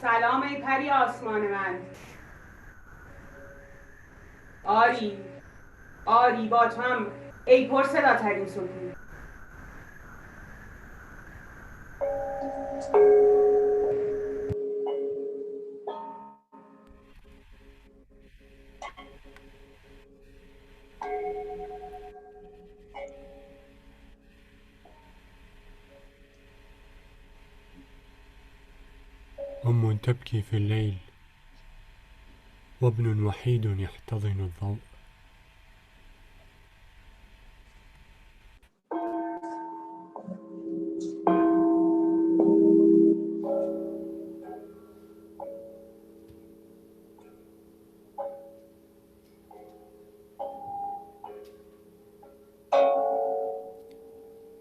سلام ای پری آسمان من. آری آری با تو هم ای پرصداترین ستون. أم تبكي في الليل وابن وحيد يحتضن الضوء.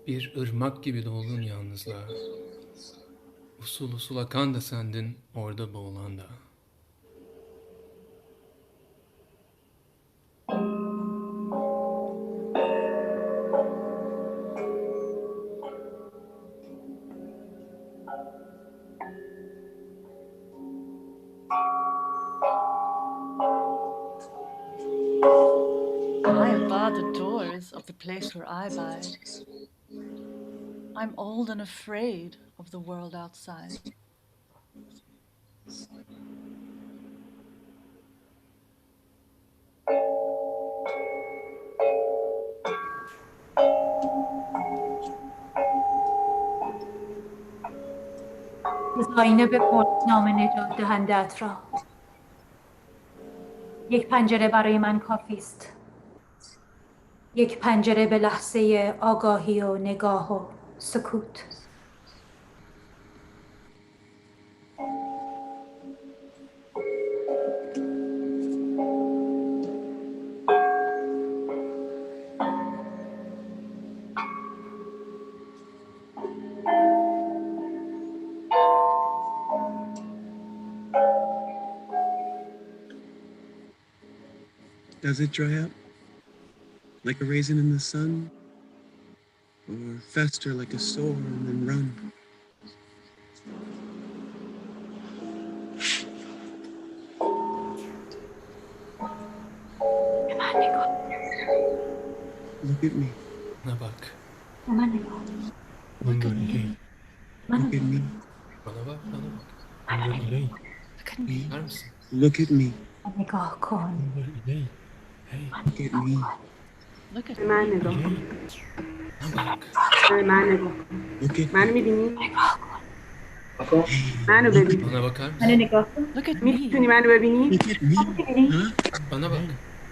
Bir ırmak gibi doldun yalnızlığa. Usul usul akan da sendin, orada boğulan da. I have barred the doors of the place where I bide. I'm old and afraid of the world outside. آینه بپرس نام نجات دهنده‌ات را. یک پنجره برای من کافی است. یک پنجره به لحظه آگاهی و نگاه و سکوت. Does it dry up like a raisin in the sun, or fester like a sore and then run? Look at me. Bana bak. انظر إلي. Look at me. Bana bak, bana bak. انظر إلي. Var mısın? Look at me. نگاه کن. انظر إلي. Look at me. Look at من نگاه کن. Bana bak. من نگاه کن. Look at منو میبینی؟ منو ببین. Bana bakar mısın? منو نگاه کن. Look at me. میتونی منو ببینی؟ Look at me. Huh? Bana bak.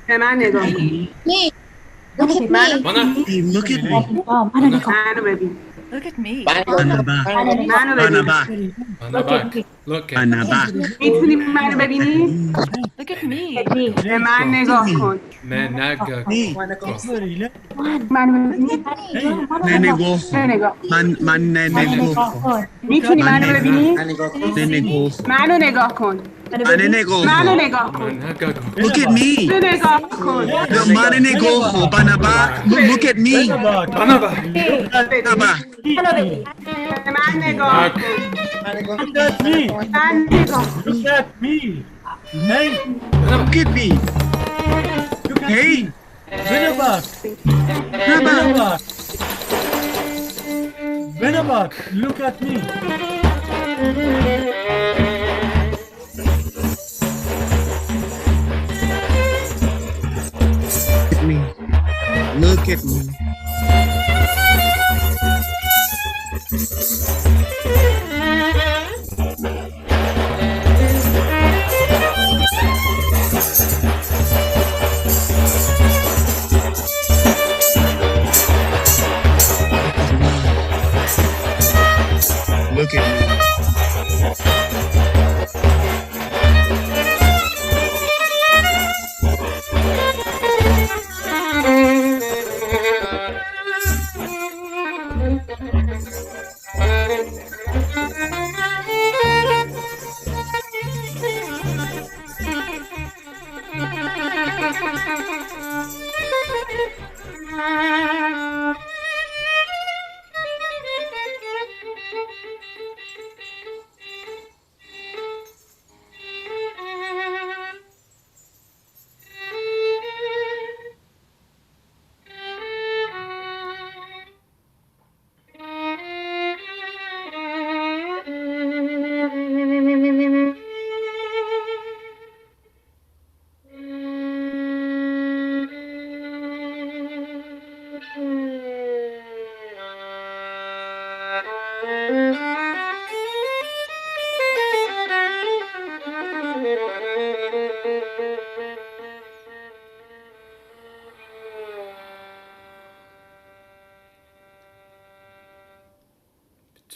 به من نگاه کن. منو Bana. Hey, look at me. منو نگاه منو ببین. Look at me. Anaba. منو ببین. Anaba. Bana bak. Look at. Anaba. میتونی منو ببینی؟ Look at me. به من نگاه کن. Menaga. انظر إلي. منو ببینی؟ Nene gofo. نگاه. Man nene gofo. میتونی منو ببینی؟ Nene gofo. منو نگاه کن. Nene منو gofo. نگاه کن. Menaga. Look at me. منو نگاه کن. The man nene gofo. Banaba. Look at me. Bana bak. Banaba. منو ببین. به من نگاه کن. Look at me. من نگاه کن. Look at me. Hey. Look at me. Hey. بنا bak. Naba. بنا bak. بنا bak. Look at me. Look at me. Look at me.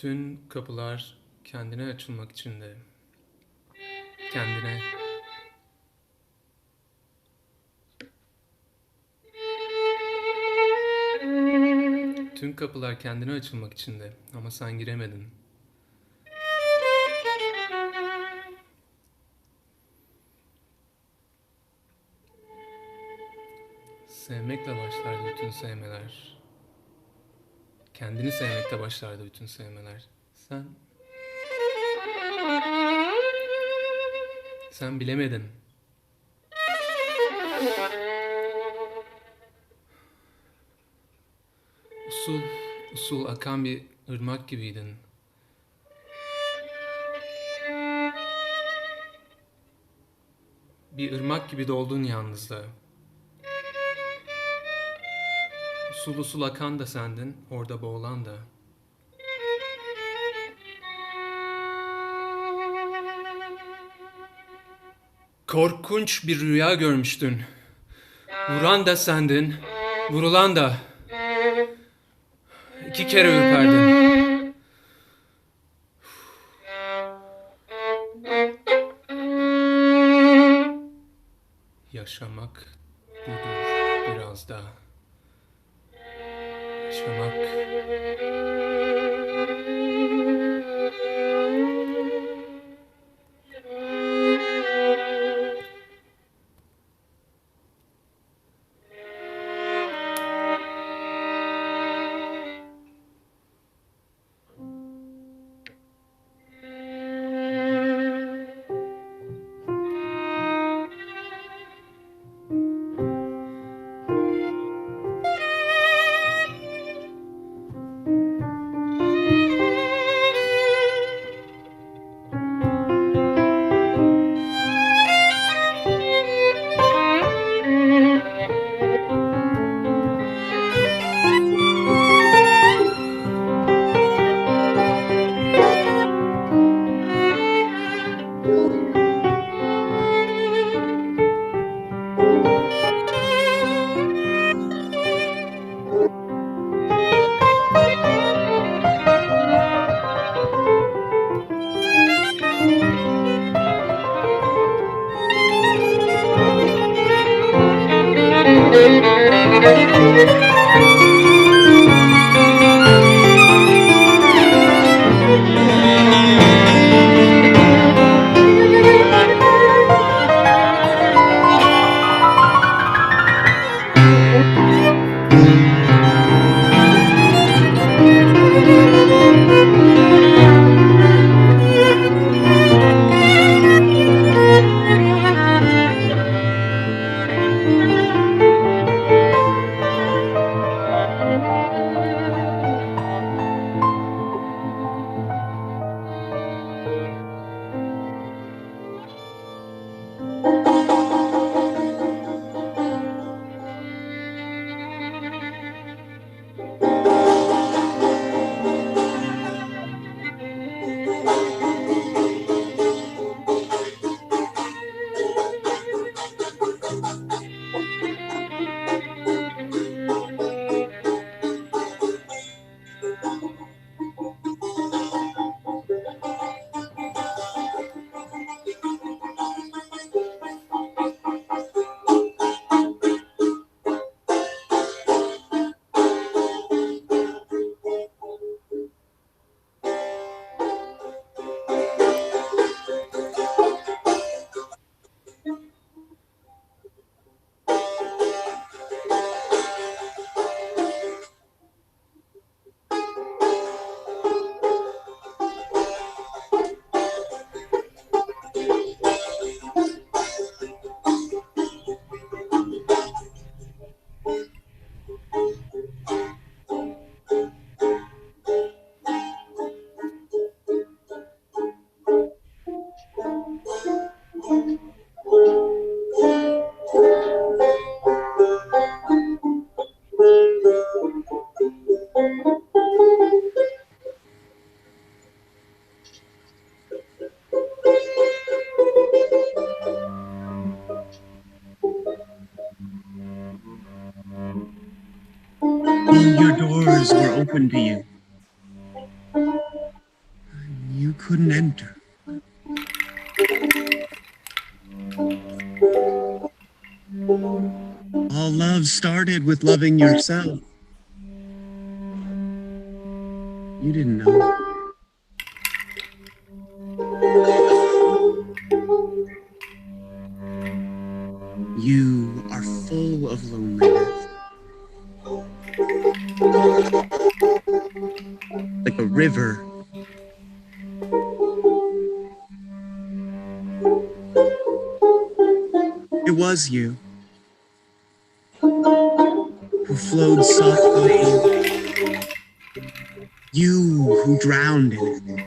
Bütün kapılar kendine açılmak için de. Kendine. Tüm kapılar kendine açılmak için de. Ama sen giremedin. Sevmekle başlardı bütün sevmeler. Kendini sevmekle başlardı bütün sevmeler. Sen bilemedin. Usul akan bir ırmak gibiydin. Bir ırmak gibi doldun yalnızlığa. Usul akan da sendin, orada boğulan da. Korkunç bir rüya görmüştün. Vuran da sendin, vurulan da. 2 kere ürperdin. Yaşamak budur biraz da. Yaşamak. All your doors were open to you. couldn't enter. All love started with loving yourself. You didn't know. You are full of loneliness. Like a river. It was you who flowed softly. You who drowned in it.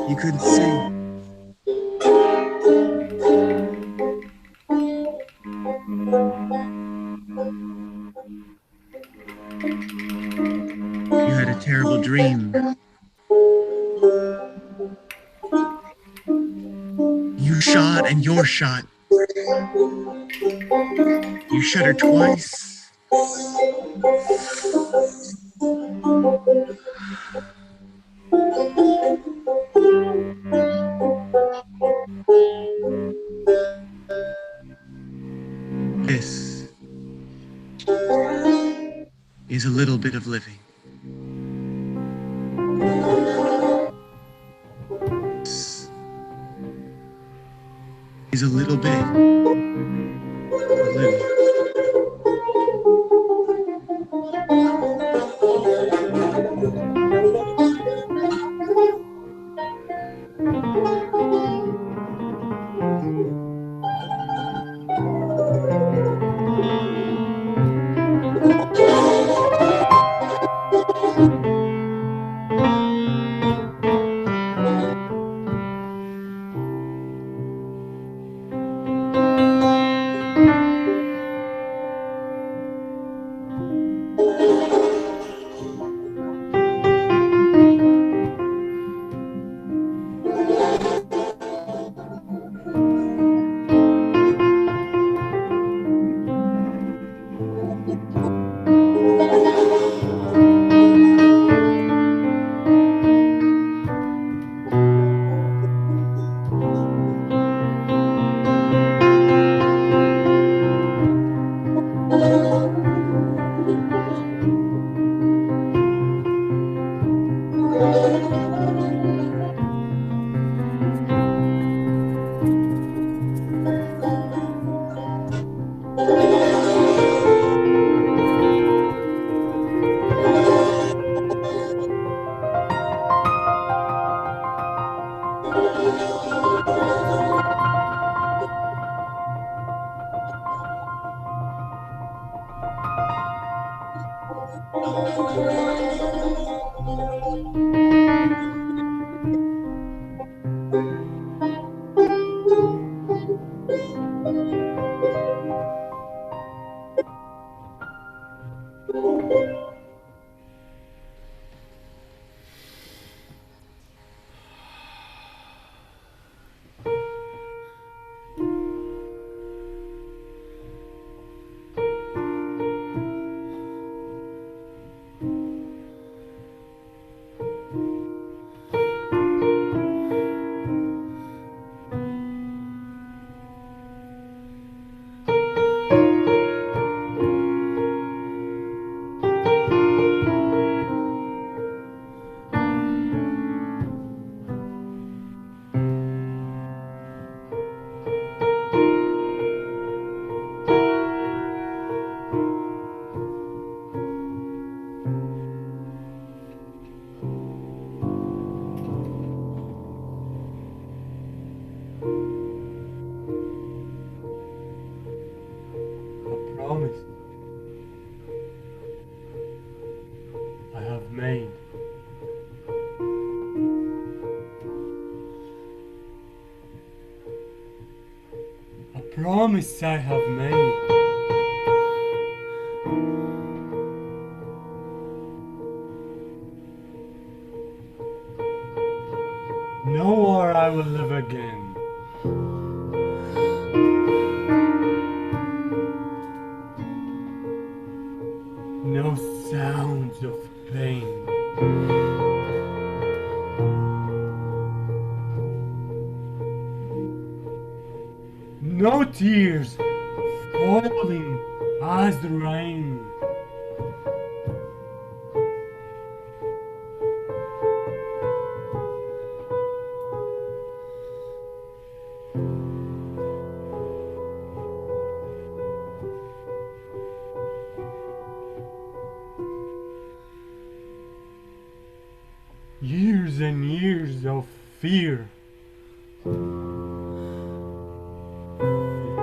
You couldn't sing. You had a terrible dream. You shot and you're shot. You shot her twice. This is a little bit of living. This is a little bit of living. Promise I have made. No war I will live again. No sounds of pain. no tears falling as the rain. Years and years of fear.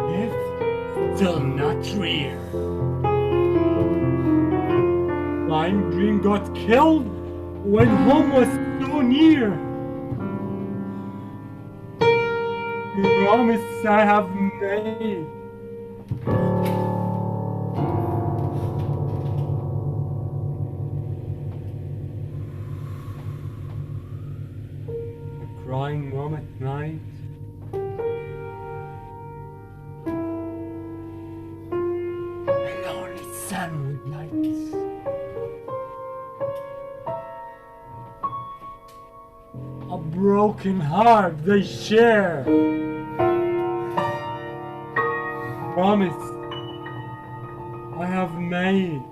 If still not real. My dream got killed when home was so near. Promise I have made. Crying mom at night. And only sun with lights. A broken heart they share. Promise I have made.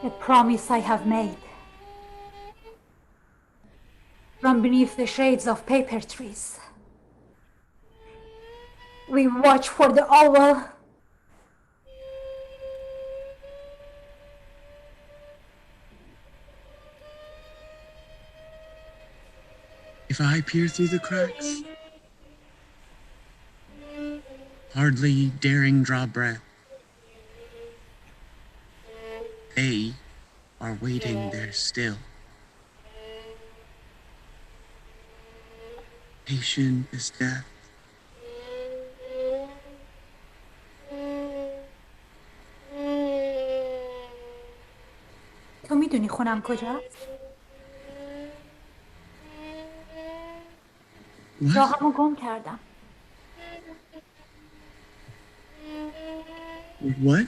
A promise I have made. From beneath the shades of paper trees, we watch for the owl. If I peer through the cracks, hardly daring draw breath, they are waiting there still, patient as death. تو میدونی خونم کجاست؟ What? راهمو گم کردم. What?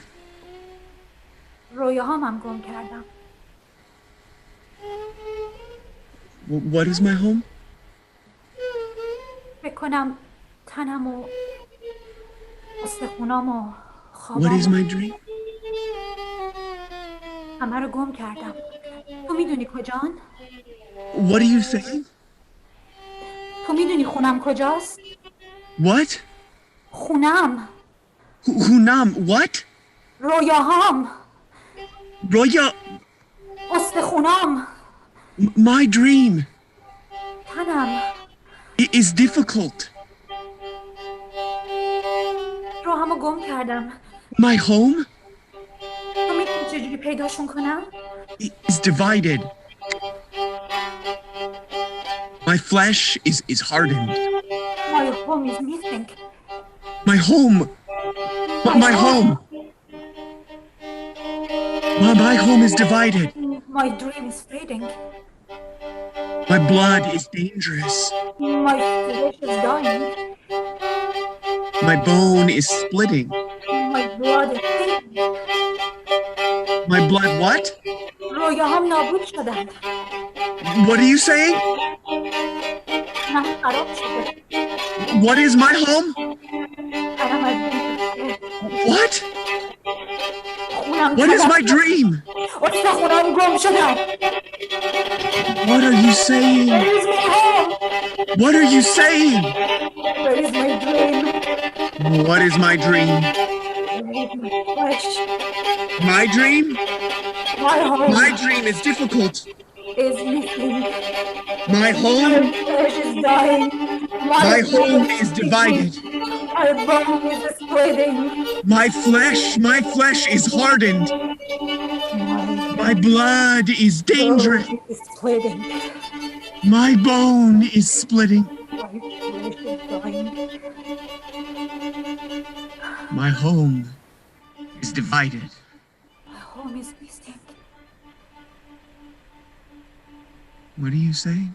رویاهامم گم کردم. What is my home? فکر کنم تنم و استخونام و What is خوابم my dream? همه رو گم کردم. تو میدونی کجان؟ What are you saying? تو میدونی خونم کجاست؟ What? خونم. Hunam, what? رویاهام. Roya, استخونام. my dream تنم. is difficult. راهمو گم کردم. My home تو میدونی چجوری پیداشون کنم؟ is divided. My flesh is hardened. My home is missing. My home. My home. My home is divided. My dream is fading. My blood is dangerous. My flesh is dying. My bone is splitting. My blood is fading. My blood what? رویاهام نابود شدن. What are you saying? تنم خراب شده. What is my home? تنم از بین رفته. What? خونم What is تلف my شد. dream? استخونام گم شدن. What are you saying? Where is my home? What are you saying? Where is my dream? What is my dream? Where is my flesh? My dream? My home My dream is difficult. is missing. My My home? flesh is dying. My blood home is sticking. divided. My bone is splitting. My flesh is hardened. My blood is dangerous. Bone is splitting. My bone is splitting. My flesh is dying. My home is divided. My home is missing. What are you saying?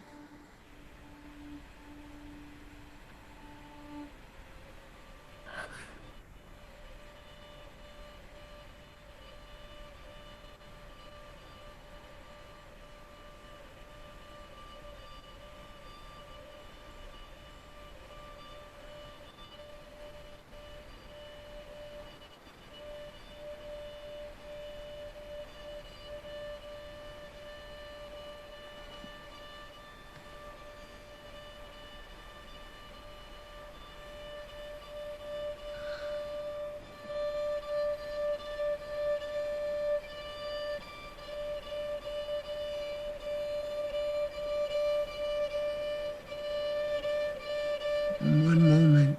In one moment,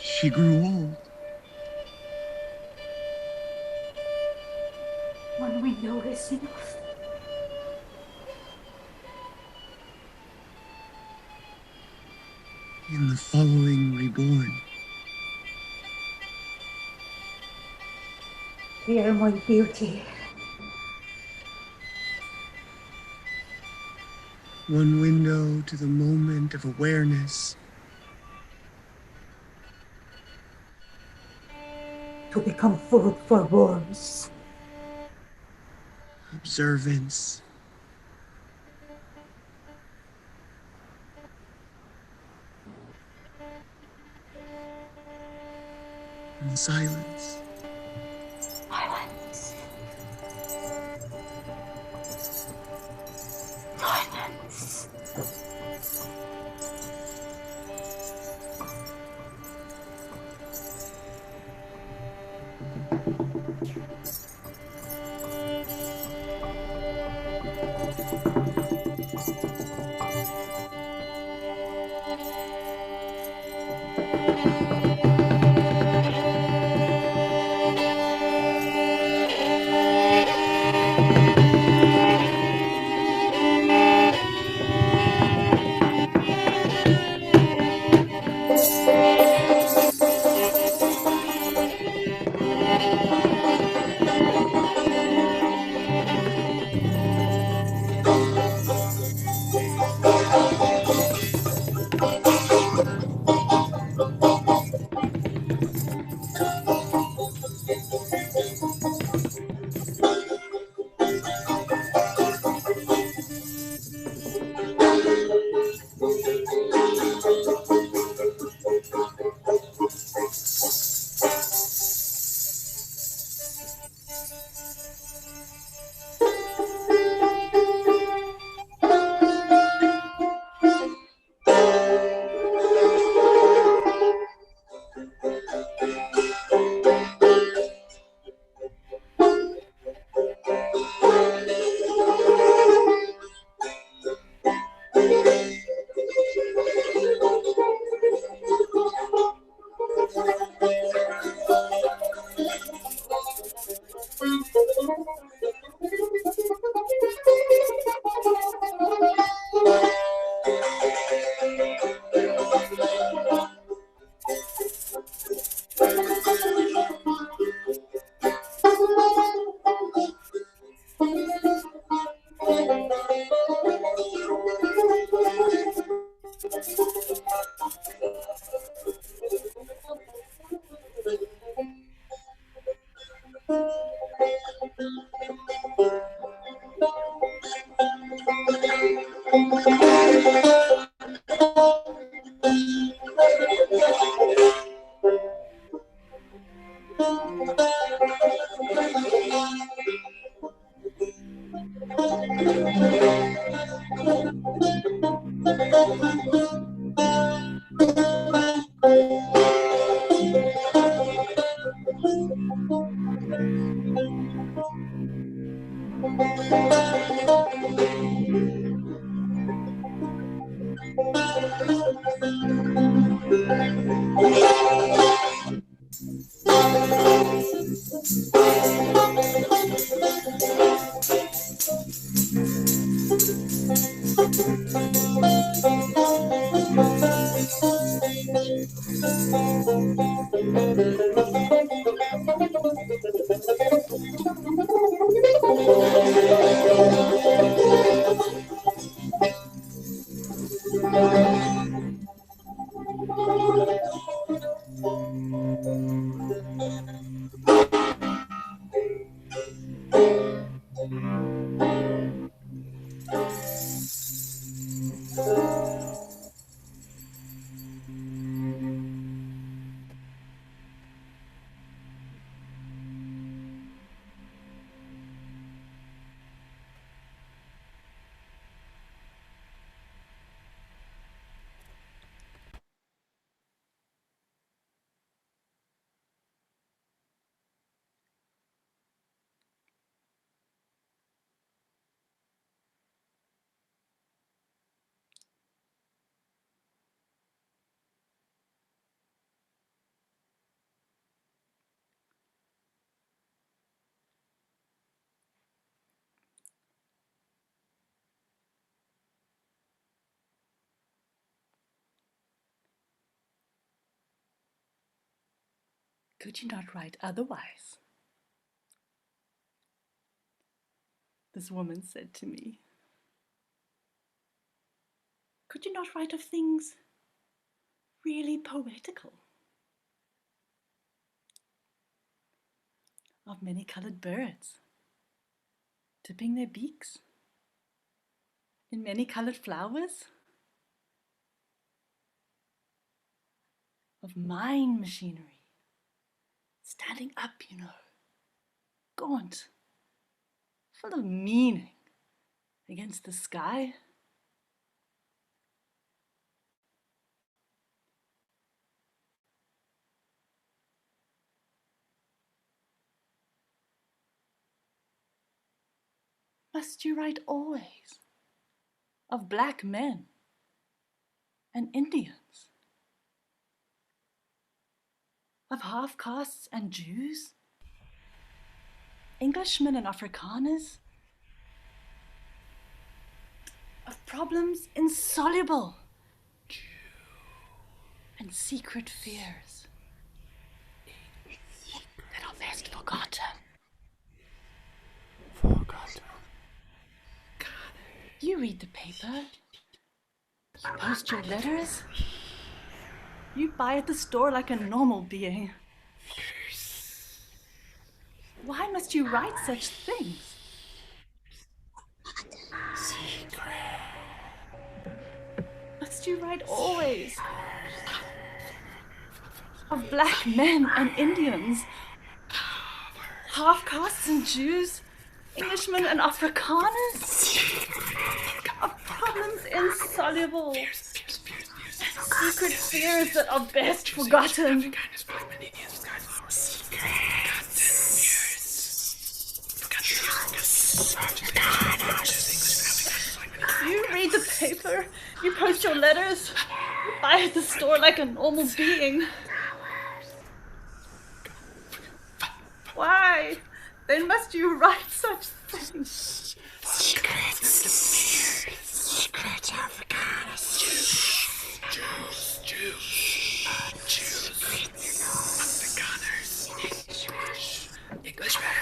she grew old. One window is enough. In the following reborn, Fear my beauty. one window to the moment of awareness, To become food for worms. observance, and silence. Could you not write otherwise? This woman said to me. Could you not write of things really poetical? Of many-colored birds dipping their beaks in many-colored flowers? Of mine machinery standing up, gaunt, full of meaning against the sky? must you write always of black men and Indians, of half-castes and Jews, Englishmen and Afrikaners, of problems insoluble and secret fears that are best forgotten. You read the paper, you post your letters, you buy at the store like a normal being. Why must you write such things? Must you write always of black men and Indians, half-castes and Jews, Englishmen and Afrikaners, of problems insoluble, secret fears that are best forgotten. You read the paper, you post your letters, you buy at the store like a normal being. Why? Then must you write such things? Secret Afrikaners. Jews. Afrikaners. Englishmen.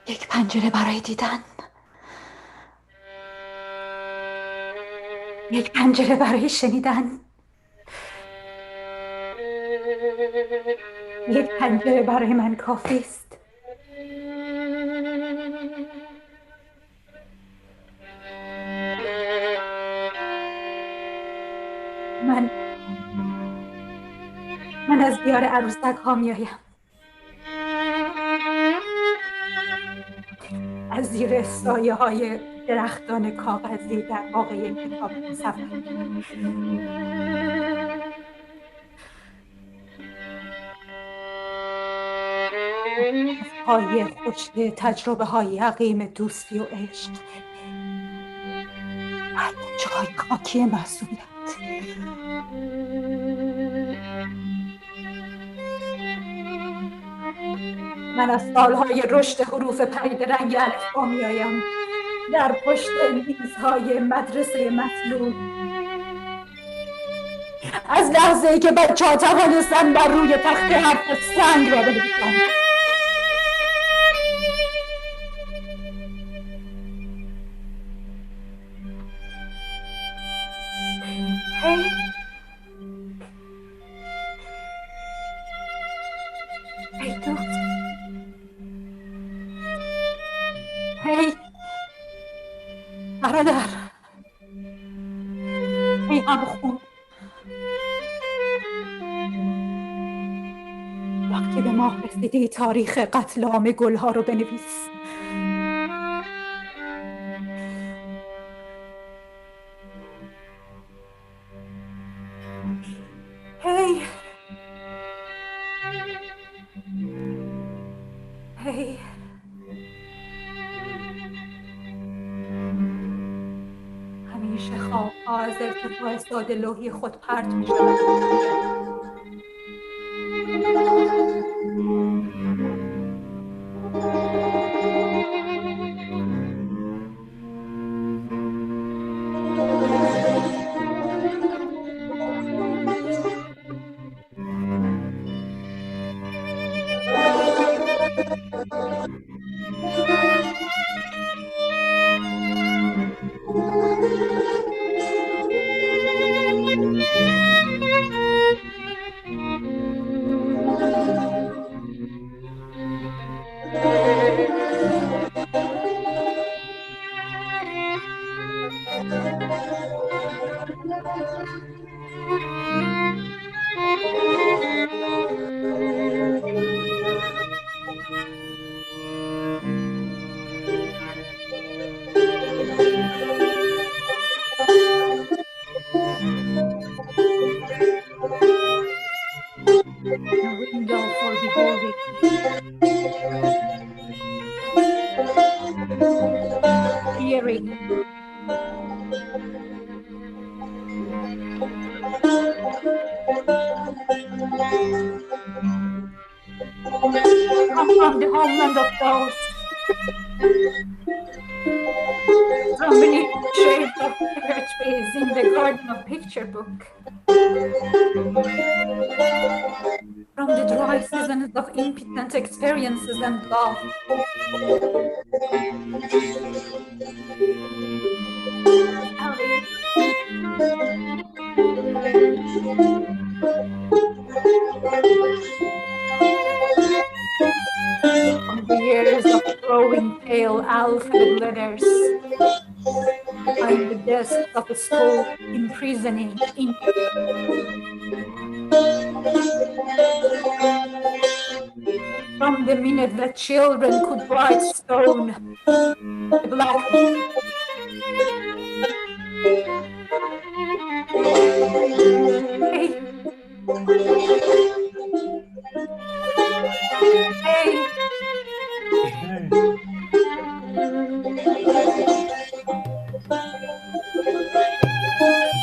یک پنجره برای دیدن، یک پنجره برای شنیدن، یک پنجره برای من کافی است. من از دیار عروسک ها میایم، از زیر سایه های درختان کاغذی در واقع کتاب مصور، از پای خشک تجربه های عقیم دوستی و عشق، از جای خاکی معصومیت. من از سالهای رشد حروف پرید رنگ الفبا میایم، در پشت میزهای مدرسه مطلوب، از لحظه‌ای که بچه‌ها توانستن بر روی تخت حرف سنگ را بنویسند. هی هی دوست، هی برادر، هی همخون، وقتی به ما رسیدی تاریخ قتل عام گلها رو بنویس. هی هی همیشه خوابها از ارتفاع ساده لوحی خود پرت می شود. From the homeland of those, from beneath the shade of pear trees in the garden of picture book, from the dry seasons of impotent experiences and love, from the years of throwing pale alphabet letters behind the desks of a school imprisoning ink. From the minute that children could write stone, the blackboard. Hey. Hey.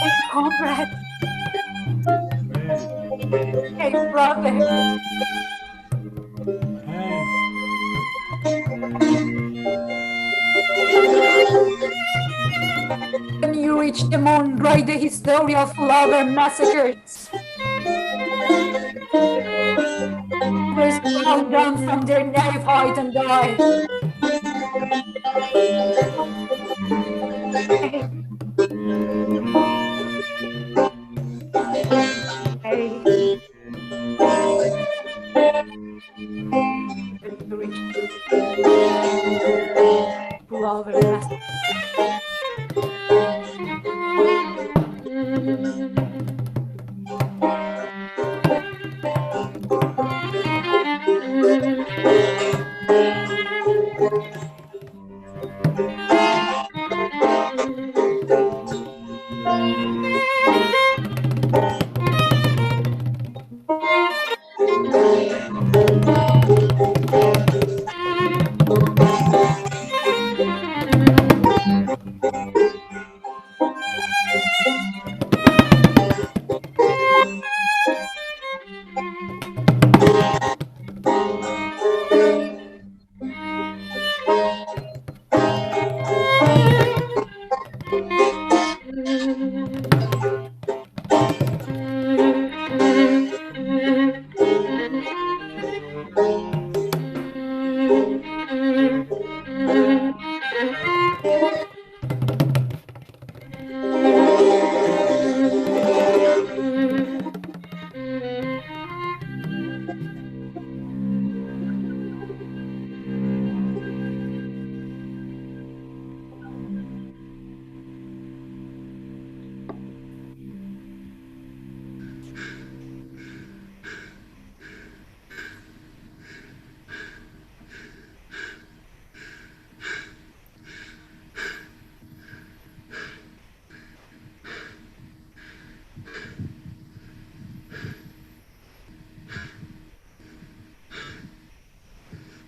Hey, comrade. Hey, brother. When you reach the moon, write the history of flower massacres. Others fall down from their native height and die. Hey. Flower massacres.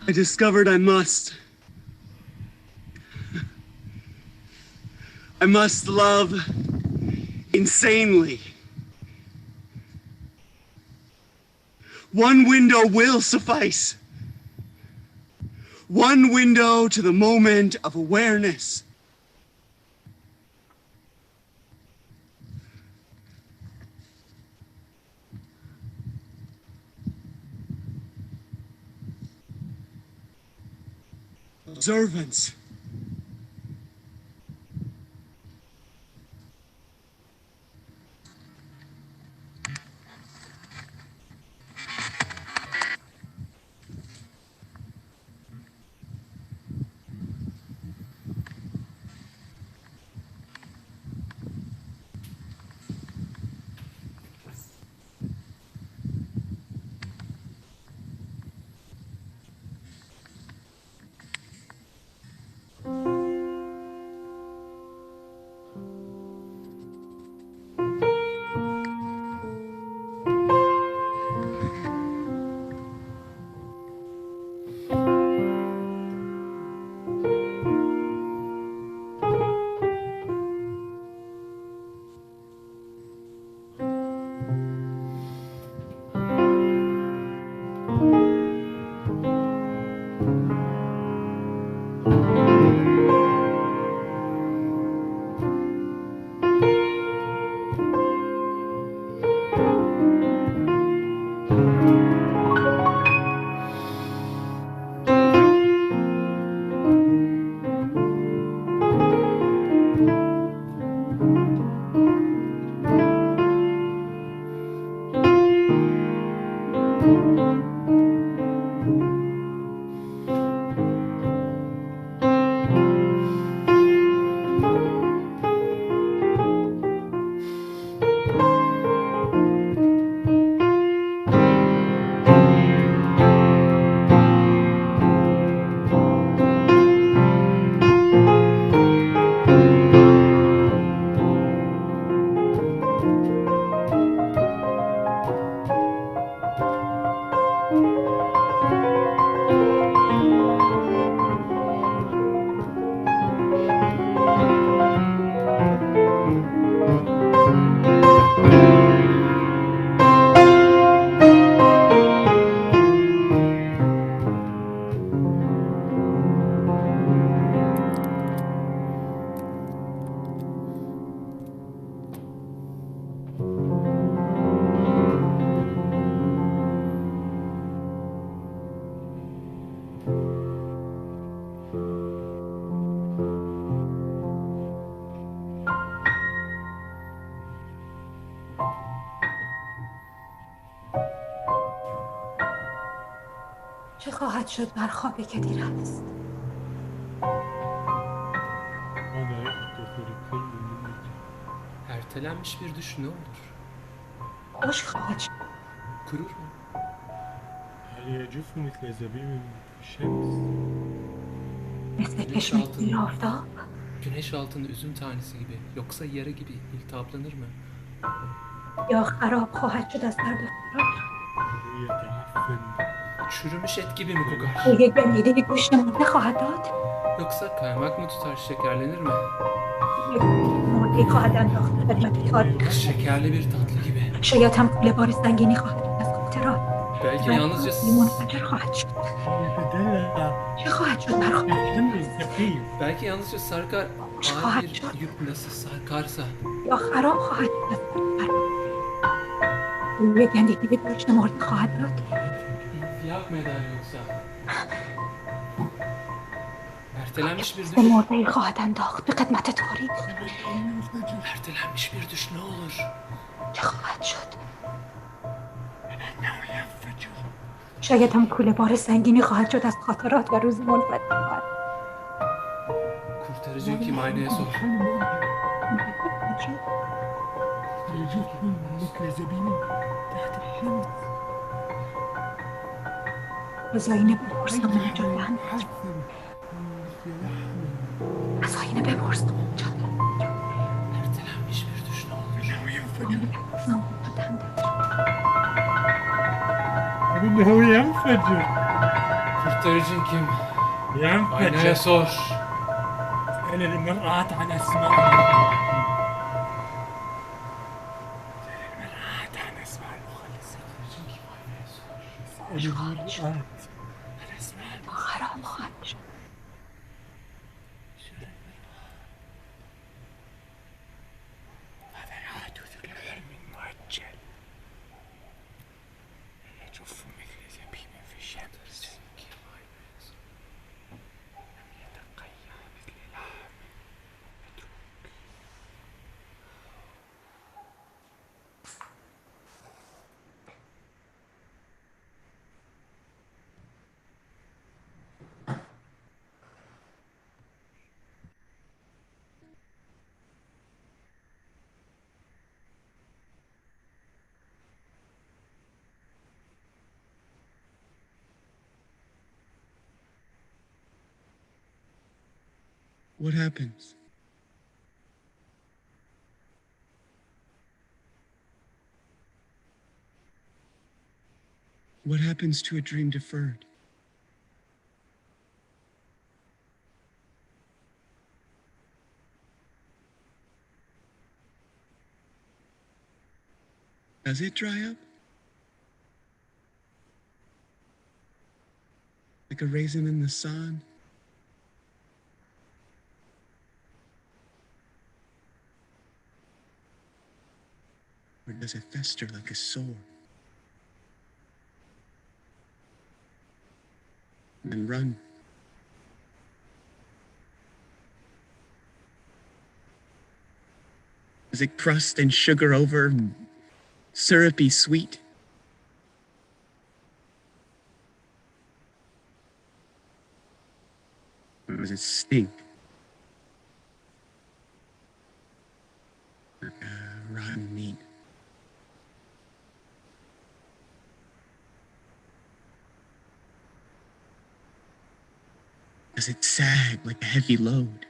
I discovered I must love insanely. One window will suffice. One window to the moment of awareness. Observance. چه خواهد شد بر خوابی که دیر است؟ Ertelenmiş bir düş ne olur? خوش خواهد شد. Kurur mu? هل يجف مثل زبيب في الشمس؟ مثل کشمکه آفتاب. Güneş altında üzüm tanesi gibi, yoksa yara gibi iltihaplanır mı? یا خراب خواهد شد از درد و فرار. يتعفن. Çürümüş et gibi mi kokar? روی گندیده گوشت مرده خواهد داد. Yoksa kaymak mı tutar, şekerlenir mi? یک مرده خواهد انداخت در قدمت تاریک. Şekerli bir tatlı gibi. شاید هم کوله بار سنگینی خواهد بود از خاطرات. Belki yalnızca منفجر خواهد شد. چه خواهد شد بر خواب؟ belki yalnızca sarkar. Ağır bir yük nasıl sarkarsa. یا خراب خواهد شد از درد. روی گندیده گوشت مرده خواهد داد. İnfilak mı eder yoksa? Ertelenmiş bir düş. مرده خواهد انداخت به خدمت تاریخ. Ertelenmiş bir düş ne olur. چه خواهد شد؟ شاید هم کوله بار سنگینی خواهد شد از خاطرات و روز منفرد. Kurtarıcı kim aynaya sor. از آینه بپرسم اونجا بند. از آینه بپرسم اونجا. Ertelenmiş bir düş ne olur. إنه ينفجر. Kurtarıcın kim? ينفجر. Aynaya sor. اسأل المرآة عن أسماء. المرآة عن أسماء المخلصين. اسأل المرآة عن أسماء خراب خواهد شد. هذا يحدث الحلم المؤجل يجف مثل زبيب في الشمس لم يتقيأ مثل لحم متروك. What happens? What happens to a dream deferred? Does it dry up? Like a raisin in the sun? Or does it fester like a sore? And run? Does it crust and sugar over, syrupy sweet? Or does it stink? Like rotten meat. Does it sag like a heavy load?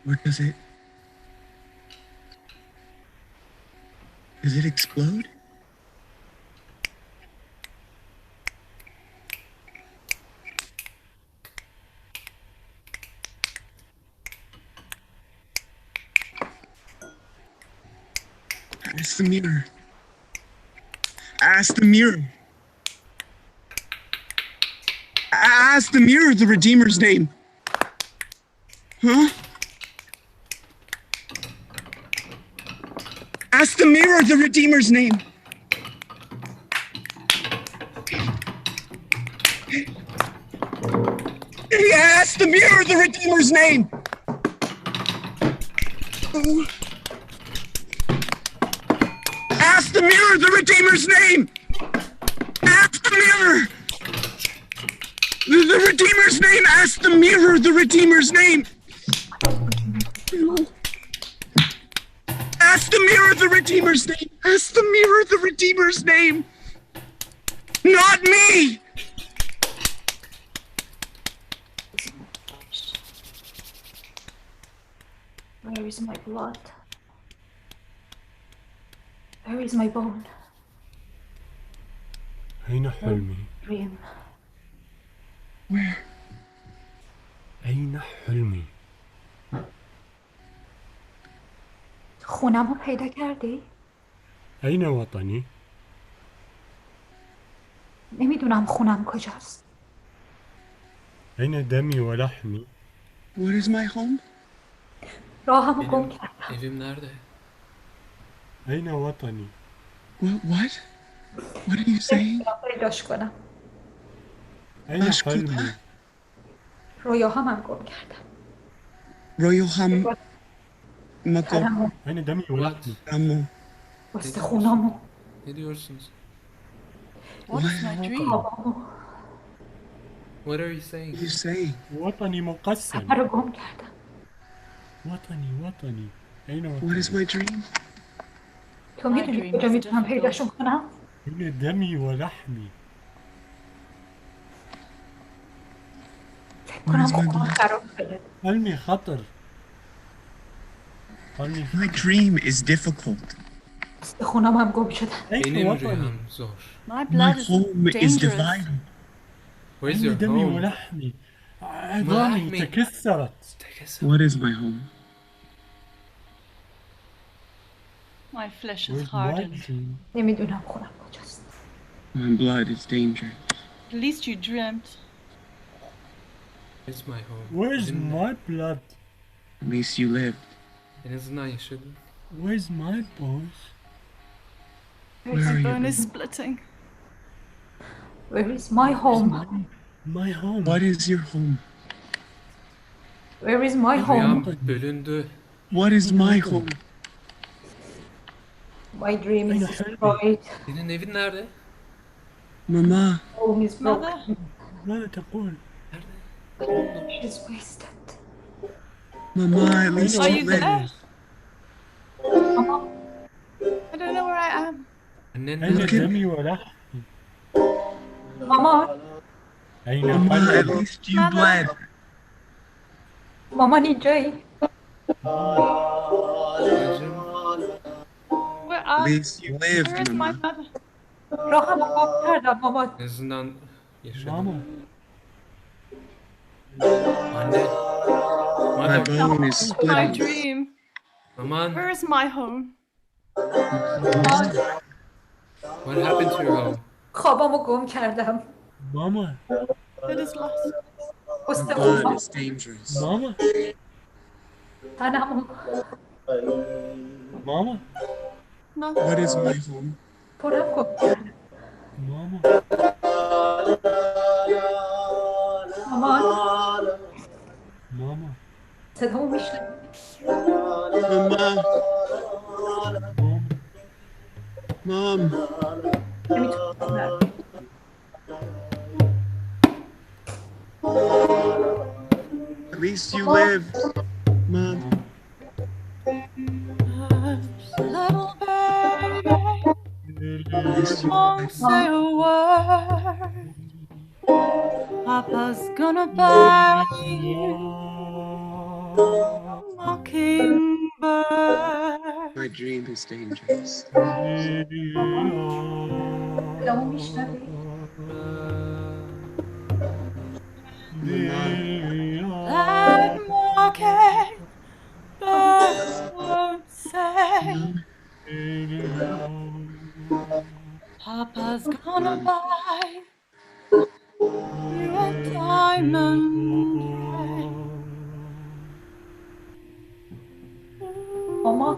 Or does it explode? Ask the mirror. Ask the mirror. Ask the mirror the Redeemer's name. Huh? Ask the mirror the Redeemer's name. Ask the mirror the Redeemer's name. Ask the mirror the Redeemer's name. Ask the mirror. The Redeemer's name. Ask the mirror the Redeemer's name. Ask the mirror the Redeemer's name. Ask the mirror the Redeemer's name. Not me. Where is my blood? Where is my bone? أين حلمي؟ Dream. Where? أين حلمي؟ خونم رو پیدا کردی؟ أين وطني؟ نمیدونم خونم کجاست. أين دمي ولحمي؟ What is my home? راهمو گم کردم. Evim nerede? أين وطني؟ What? What are you saying? پیداش کنم. أين حلمي؟ رویاهامم گم کردم. رویاهام مکو تنمو، أين دمي ولحمي؟ امو. استخونامو، Ne diyorsunuz? What is my dream? بابامو. What are you What saying? are you saying? وطني مقسم. همه رو گم کردم. وطني أين What is وطني؟ my dream? تو My میدونی dream کجا is میتونم difficult. پیداشون کنم؟ أين دمي ولحمي؟ فکر What کنم is my خونم blood? خراب شده. حلمي خطر. حلمي My dream is difficult. استخونام هم گم شدن. أين Benim وطني؟ rüyam zor. My My blood is home is dangerous. divided. Where's your أين دمي home? ولحمي؟ عظامي لحمي. تكسرت. What is my home? My flesh is Where's my hardened. dream? نمیدونم خونم کجاست. My blood is dangerous. At least you dreamt. Where's my home? Where's Benim de- my blood? At least you lived. En azından yaşadım. Where's my bones? Where are My you? bone is splitting. Where is my Where's home? my home? What is your home? Where is my home? Rüyam bölündü. What is my home? My dream is أين حلمي؟ destroyed. Senin evin nerede? Mama, Home is Mother, broken. ماذا تقول؟ She's wasted. Mama, at least are you you lived. there? I don't know where I am. Annen أين nerede? دمي ولحمي؟ Mama, أين Mama, at حلمي؟ least you Mama. bled. Mama نیجایی؟ Bacım. Where At are? least you lived, Where is my Mama. mother? راهم گم کردم ماما. En azından yaşadım. ماما Anne. My Mother. bone is My splitting. dream. Aman. Where is my home? What happened to your home? خوابامو گم کردم. ماما It is lost. My blood استخونام، is dangerous. ماما تنمو، ماما No. What is my home? پرم گم کردم. ماما ماما، ماما صدامو میشنوی؟ Mama, ماما Mom. نمیتونم. At least you lived. Mom, Little baby, at least you don't lived. say a word. Papa's gonna buy you a mockingbird. My dream is dangerous. صدامو میشنوی؟ That mockingbird won't say Papa's gonna buy you a diamond ring. ماما،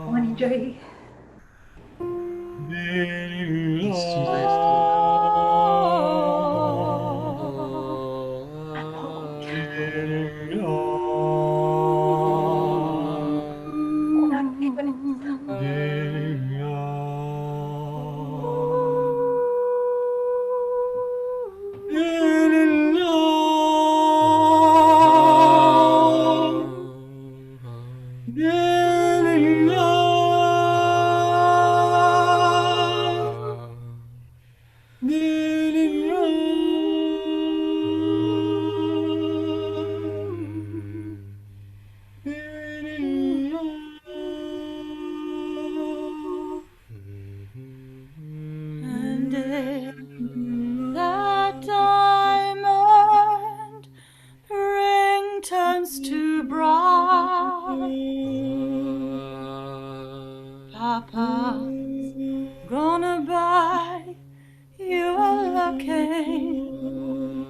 ماما نیجایی؟ At least you lived. خونم می‌کنی؟ And if that diamond ring turns to brass, Papa's gonna buy you a looking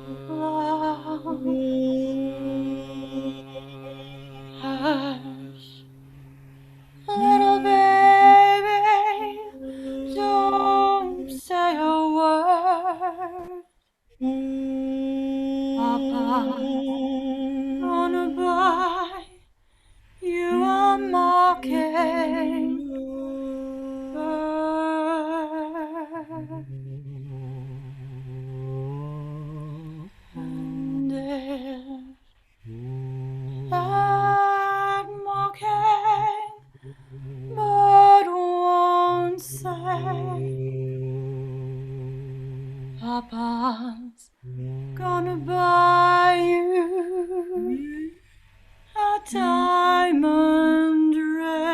glass. but won't say Papa's gonna buy you a diamond ring.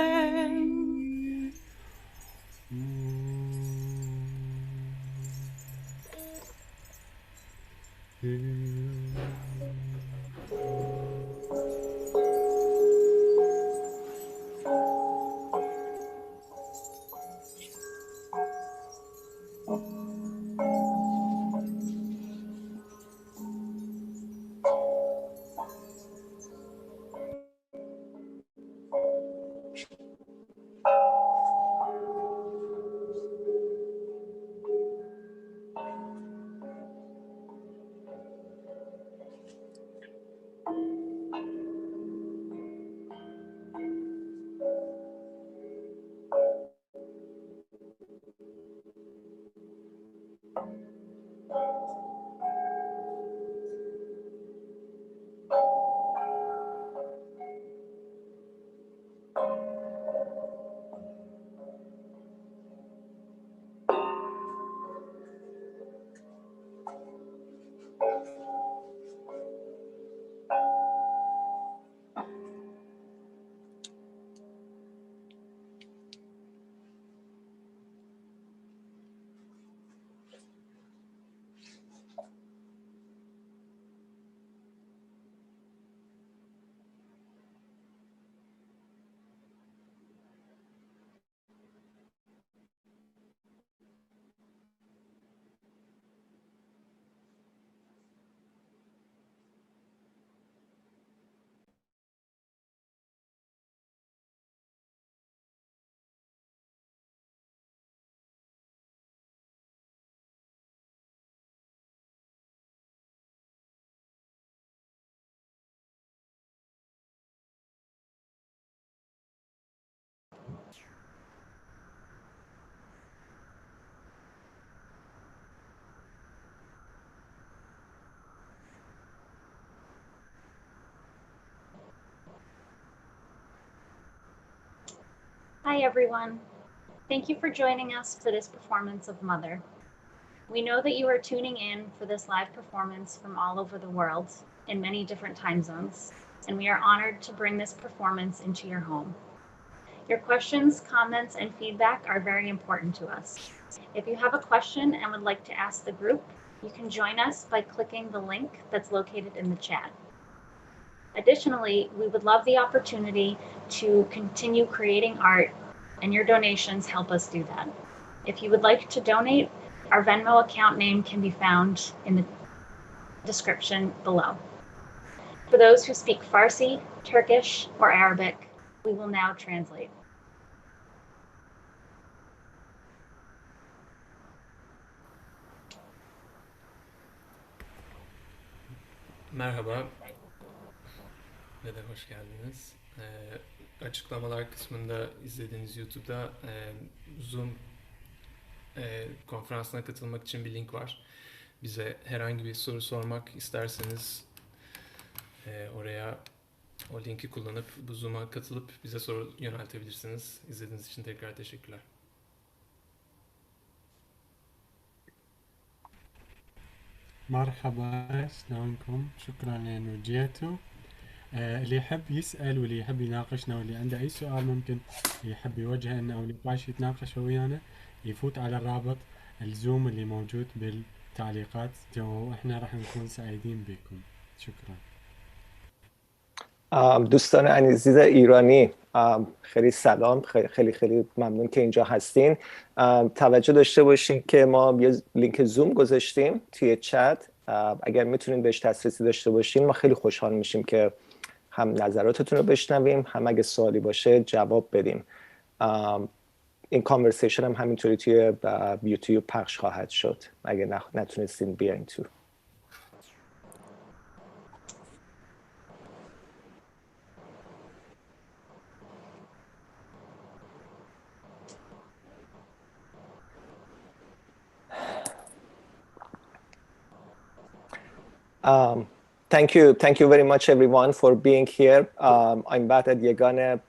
Hi everyone. Thank you for joining us for this performance of Mother. We know that you are tuning in for this live performance from all over the world in many different time zones, and we are honored to bring this performance into your home. Your questions, comments, and feedback are very important to us. If you have a question and would like to ask the group, you can join us by clicking the link that's located in the chat. Additionally, we would love the opportunity to continue creating art, and your donations help us do that. If you would like to donate, our Venmo account name can be found in the description below. For those who speak Farsi, Turkish, or Arabic, we will now translate. Merhaba ve de hoş geldiniz. Açıklamalar kısmında izlediğiniz YouTube'da Zoom konferansına katılmak için bir link var. Bize herhangi bir soru sormak isterseniz oraya o linki kullanıp bu Zoom'a katılıp bize soru yöneltebilirsiniz. İzlediğiniz için tekrar teşekkürler. مرحبا شلونكم؟ شكرا لأنه جيتوا. اللي يحب يسأل واللي يحب يناقشنا واللي عنده أي سؤال ممكن يحب يوجهه لنا أو نقاش يتناقش ويانا يفوت على الرابط الزوم اللي موجود بالتعليقات وإحنا راح نكون سعيدين بكم. شكرا. دوستان عزیز ایرانی خیلی سلام، خیلی ممنون که اینجا هستین. توجه داشته باشین که ما یه لینک زوم گذاشتیم توی چت. اگر میتونین بهش دسترسی داشته باشین ما خیلی خوشحال میشیم که هم نظراتتون رو بشنویم، هم اگه سوالی باشه جواب بدیم. این کانورسیشن هم همینطوری توی یوتیوب پخش خواهد شد اگه نتونستین بیاین تو. Thank you very much, everyone, for being here. I'm Vahdat Yeganeh,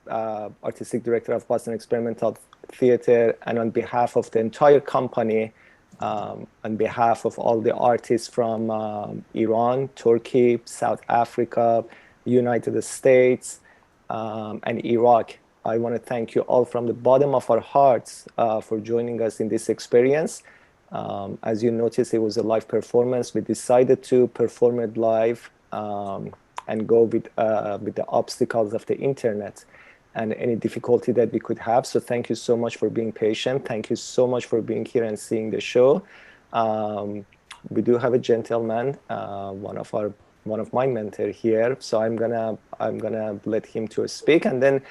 Artistic Director of Boston Experimental Theater, and on behalf of the entire company, on behalf of all the artists from Iran, Turkey, South Africa, United States, and Iraq, I want to thank you all from the bottom of our hearts for joining us in this experience. As you noticed, it was a live performance. We decided to perform it live and go with the obstacles of the internet and any difficulty that we could have. So thank you so much for being patient. Thank you so much for being here and seeing the show. We do have a gentleman, one of my mentor here. So I'm gonna let him to speak, and then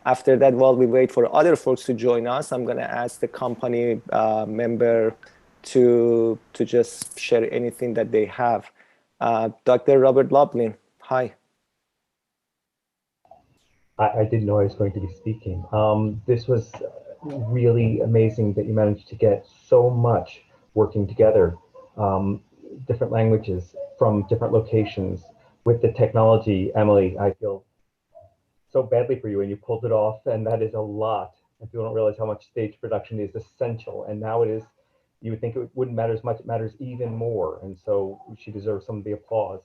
after that, while we wait for other folks to join us, I'm gonna ask the company member to just share anything that they have. Dr. Robert Loblin, hi. I didn't know I was going to be speaking. This was really amazing that you managed to get so much working together, different languages from different locations with the technology. Emily, I feel so badly for you, and you pulled it off, and that is a lot. And people don't realize how much stage production is essential, and now it is. You would think it wouldn't matter as much, it matters even more, and so she deserves some of the applause.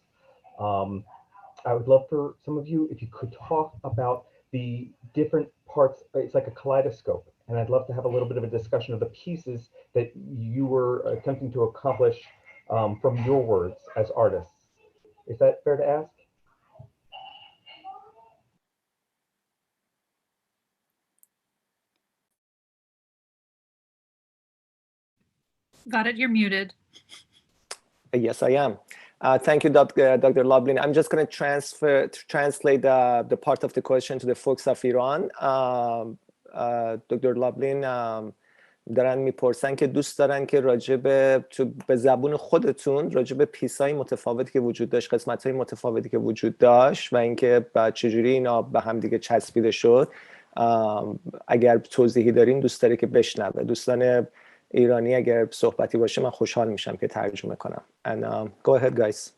I would love for some of you, if you could talk about the different parts. It's like a kaleidoscope, and I'd love to have a little bit of a discussion of the pieces that you were attempting to accomplish from your words as artists. Is that fair to ask? Got it, you're muted. Yes, I am. Thank you, Dr. Loblin. I'm just going to translate the part of the question to the folks of Iran. دکتر لابلین دارن میپرسن که دوست دارن که به زبون خودتون راجع به پیسای متفاوتی که وجود داشت، قسمت‌های متفاوتی که وجود داشت و اینکه چجوری اینا به هم دیگه چسبیده شد، اگر توضیحی دارین دوست داره که بشنوه. دوستان ایرانی اگر صحبتی باشه من خوشحال میشم که ترجمه کنم. And go ahead, guys.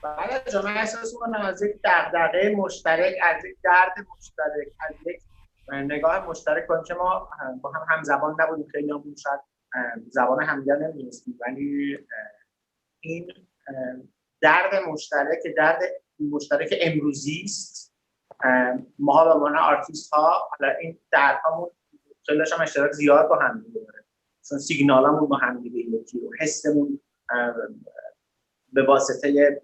بله جامعه احساس میکنم از یک دغدغه مشترک، از یک درد مشترک، از یک نگاه مشترک کنیم که ما با هم زبان نبودیم، خیلی همون شاید زبان همدیگر نمی‌دونستیم، ولی این درد مشترک امروزی است. ما به عنوان آرتیست ها، حالا این دردهامون خیلیش هم اشتراک زیاد با هم دیگه داره، چون سیگنالامون با هم دیگه یکی و حسمون به واسطه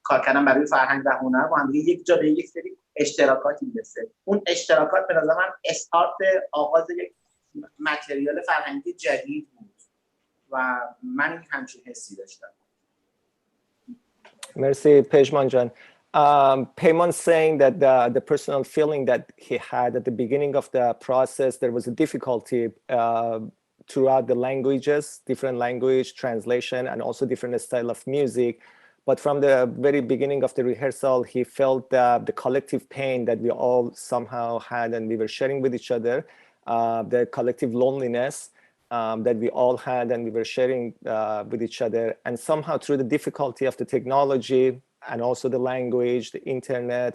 کار کردن برای فرهنگ و هنر با هم دیگه یک جا به یک سری اشتراکاتی میرسه. اون اشتراکات به نظر من استارت آغاز یک متریال فرهنگی جدید بود و من همچین حسی داشتم. Merci, Pejman Jan. Peyman saying that the personal feeling that he had at the beginning of the process, there was a difficulty throughout the languages, different language translation, and also different style of music. But from the very beginning of the rehearsal, he felt the collective pain that we all somehow had and we were sharing with each other, the collective loneliness that we all had and we were sharing with each other. And somehow through the difficulty of the technology and also the language, the internet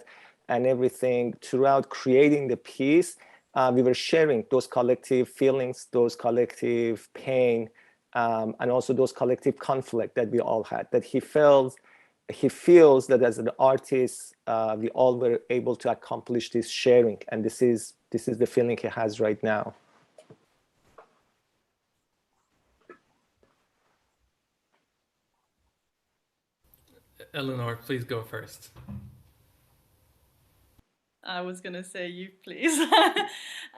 and everything, throughout creating the piece, we were sharing those collective feelings, those collective pain, and also those collective conflict that we all had, that he feels that as an artist, we all were able to accomplish this sharing. And this is the feeling he has right now. Elinor, please go first. I was going to say you, please.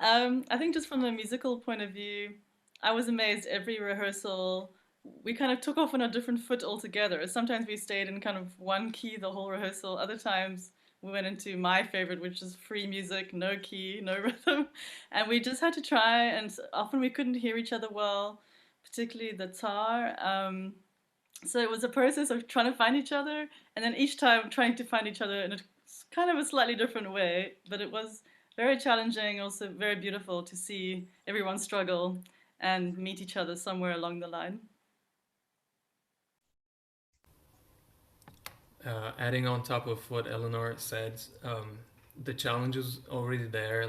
I think just from a musical point of view, I was amazed every rehearsal. We kind of took off on a different foot altogether. Sometimes we stayed in kind of one key the whole rehearsal. Other times we went into my favorite, which is free music, no key, no rhythm. And we just had to try, and often we couldn't hear each other well, particularly the ther. So it was a process of trying to find each other, and then each time trying to find each other in a kind of a slightly different way. But it was very challenging, also very beautiful to see everyone struggle and meet each other somewhere along the line. Adding on top of what Eleanor said, the challenge is already there.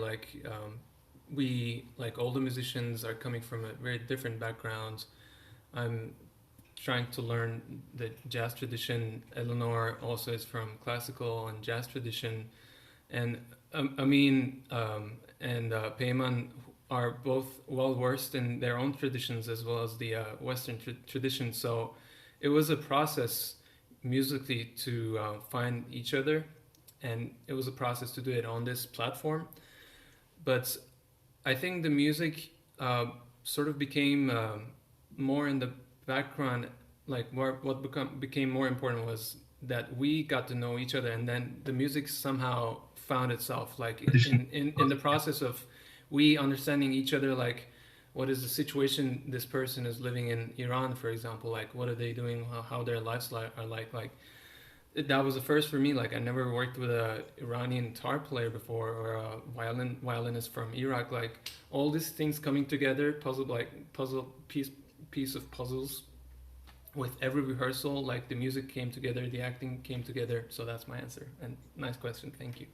We, like all the musicians, are coming from a very different background. I'm trying to learn the jazz tradition. Eleanor also is from classical and jazz tradition, and Ameen and Peyman are both well versed in their own traditions as well as the Western tradition. So it was a process musically to find each other, and it was a process to do it on this platform. But I think the music sort of became more in the background. Like what became more important was that we got to know each other, and then the music somehow found itself, like in the process of we understanding each other, like what is the situation this person is living in Iran, for example, like what are they doing, how their lives are like that was the first for me. Like I never worked with a Iranian tar player before, or a violinist from Iraq. Like all these things coming together, piece of puzzles. With every rehearsal, like the music came together, the acting came together. So that's my answer. And nice question, thank you.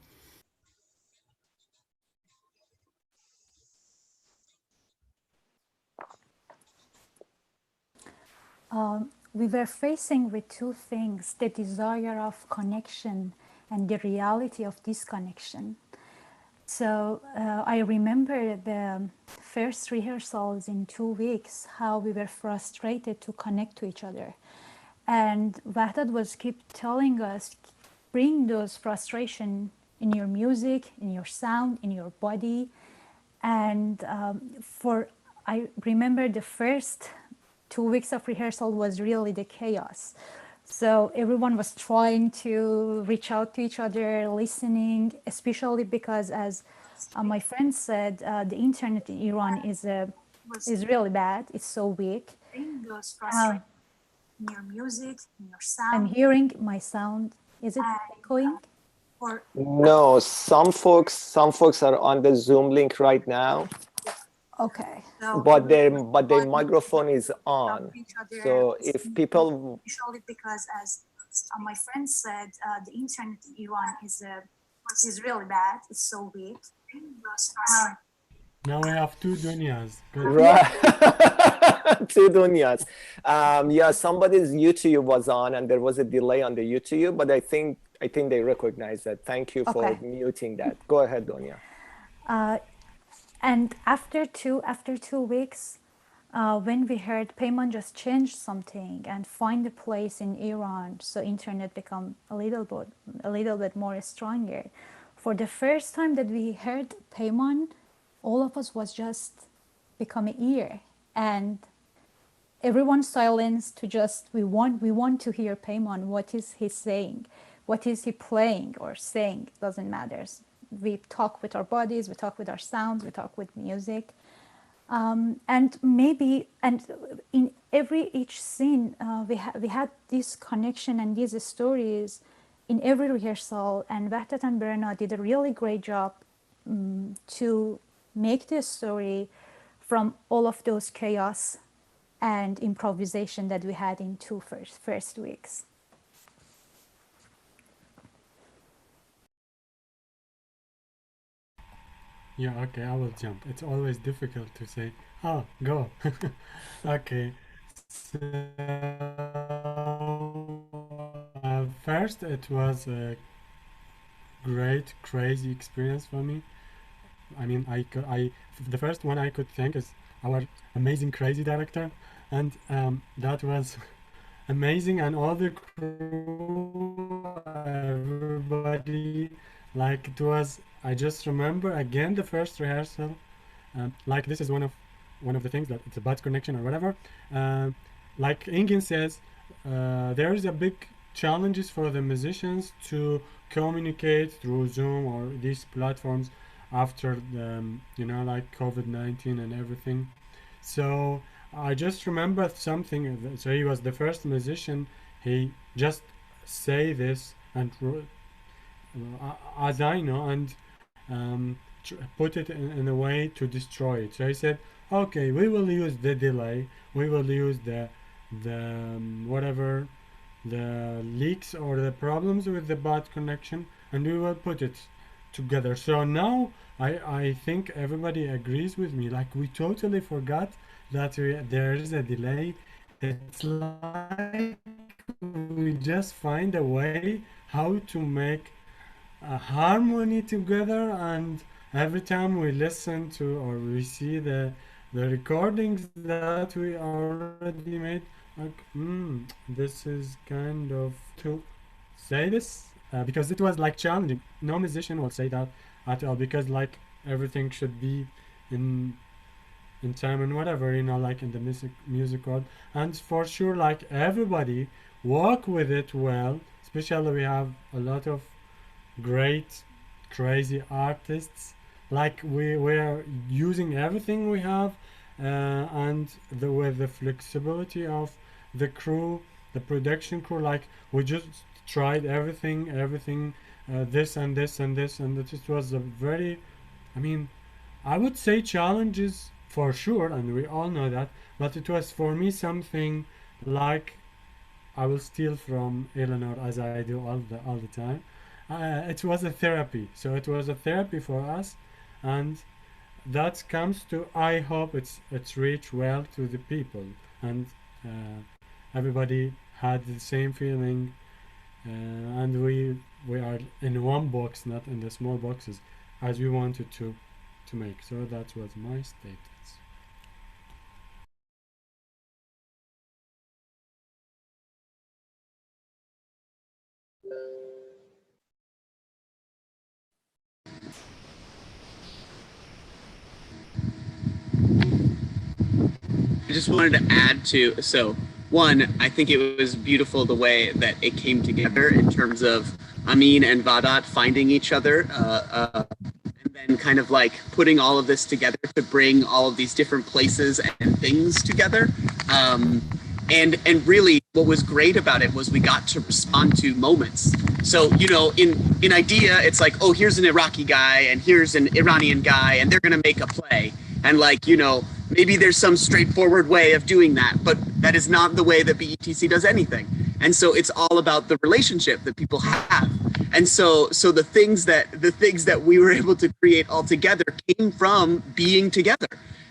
We were facing with two things: the desire of connection and the reality of disconnection. So I remember the first rehearsals in 2 weeks, how we were frustrated to connect to each other. And Vahdat was keep telling us, bring those frustration in your music, in your sound, in your body. And I remember the first 2 weeks of rehearsal was really the chaos. So everyone was trying to reach out to each other, listening, especially because, as my friend said, the internet in Iran is really bad. It's so weak. In your music, in your sound. I'm hearing my sound. Is it echoing? No, some folks are on the Zoom link right now. Okay. But their microphone is on. So if people, especially because, as my friend said, the internet in Iran is really bad. It's so weak. Now we have two dunyas. Good. Right. Two dunyas. Yeah, somebody's YouTube was on, and there was a delay on the YouTube, but I think they recognize that. Thank you for muting that. Go ahead, Donya. And after two weeks, when we heard Peyman just changed something and find a place in Iran, so internet become a little bit more stronger. For the first time that we heard Peyman, all of us was just become an ear, and everyone silenced to just we want to hear Peyman. What is he saying? What is he playing or saying? Doesn't matter. We talk with our bodies, we talk with our sounds, we talk with music. And in each scene, we had this connection and these stories in every rehearsal. And Vahdat and Brenna did a really great job to make this story from all of those chaos and improvisation that we had in first weeks. Yeah, okay, I will jump. It's always difficult to say, oh, go. Okay. So, first, it was a great, crazy experience for me. I mean, the first one I could think is our amazing, crazy director. And that was amazing. And all the crew, everybody, like it was, I just remember again the first rehearsal. Like this is one of the things that it's a bad connection or whatever. Like Engin says, there is a big challenges for the musicians to communicate through Zoom or these platforms after the, like COVID-19 and everything. So I just remembered something. So he was the first musician. He just say this and as I know, and put it in a way to destroy it. So he said, okay, we will use the delay, we will use the whatever, the leaks or the problems with the bad connection, and we will put it together. So now I think everybody agrees with me. Like, we totally forgot that there is a delay. It's like we just find a way how to make a harmony together, and every time we listen to or we see the recordings that we already made, like, this is kind of to say this because it was like challenging. No musician will say that at all, because like everything should be in time and whatever, you know, like in the music world. And for sure, like, everybody work with it well, especially we have a lot of great crazy artists. Like, we're using everything we have, and with the flexibility of the crew, the production crew, like, we just tried everything, this and this and this, and it was a very, I mean, I would say challenges for sure, and we all know that, but it was for me something like, I will steal from Eleanor as I do all the time. It was a therapy. So it was a therapy for us, and that comes to, I hope it's reached well to the people, and everybody had the same feeling, and we are in one box, not in the small boxes, as we wanted to make. So that was my statements. I just wanted to add to, so one, I think it was beautiful the way that it came together in terms of Ameen and Vahdat finding each other, and then kind of like putting all of this together to bring all of these different places and things together. And really what was great about it was we got to respond to moments. So, you know, in idea, it's like, oh, here's an Iraqi guy and here's an Iranian guy, and they're going to make a play. And like, you know, maybe there's some straightforward way of doing that, but that is not the way that BETC does anything. And so it's all about the relationship that people have. And so the things that we were able to create all together came from being together.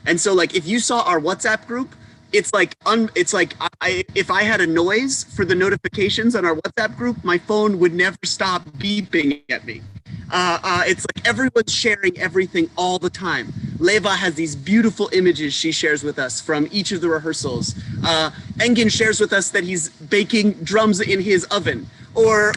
And so, like, if you saw our WhatsApp group, it's like if I had a noise for the notifications on our WhatsApp group, my phone would never stop beeping at me. It's like everyone's sharing everything all the time. Leva has these beautiful images she shares with us from each of the rehearsals. Engin shares with us that he's baking drums in his oven, or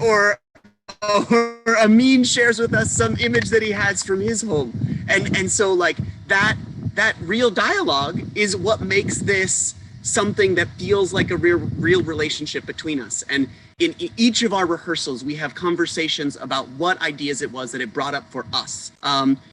Ameen shares with us some image that he has from his home. And so, like, that real dialogue is what makes this something that feels like a real relationship between us. And in each of our rehearsals, we have conversations about what ideas it was that it brought up for us.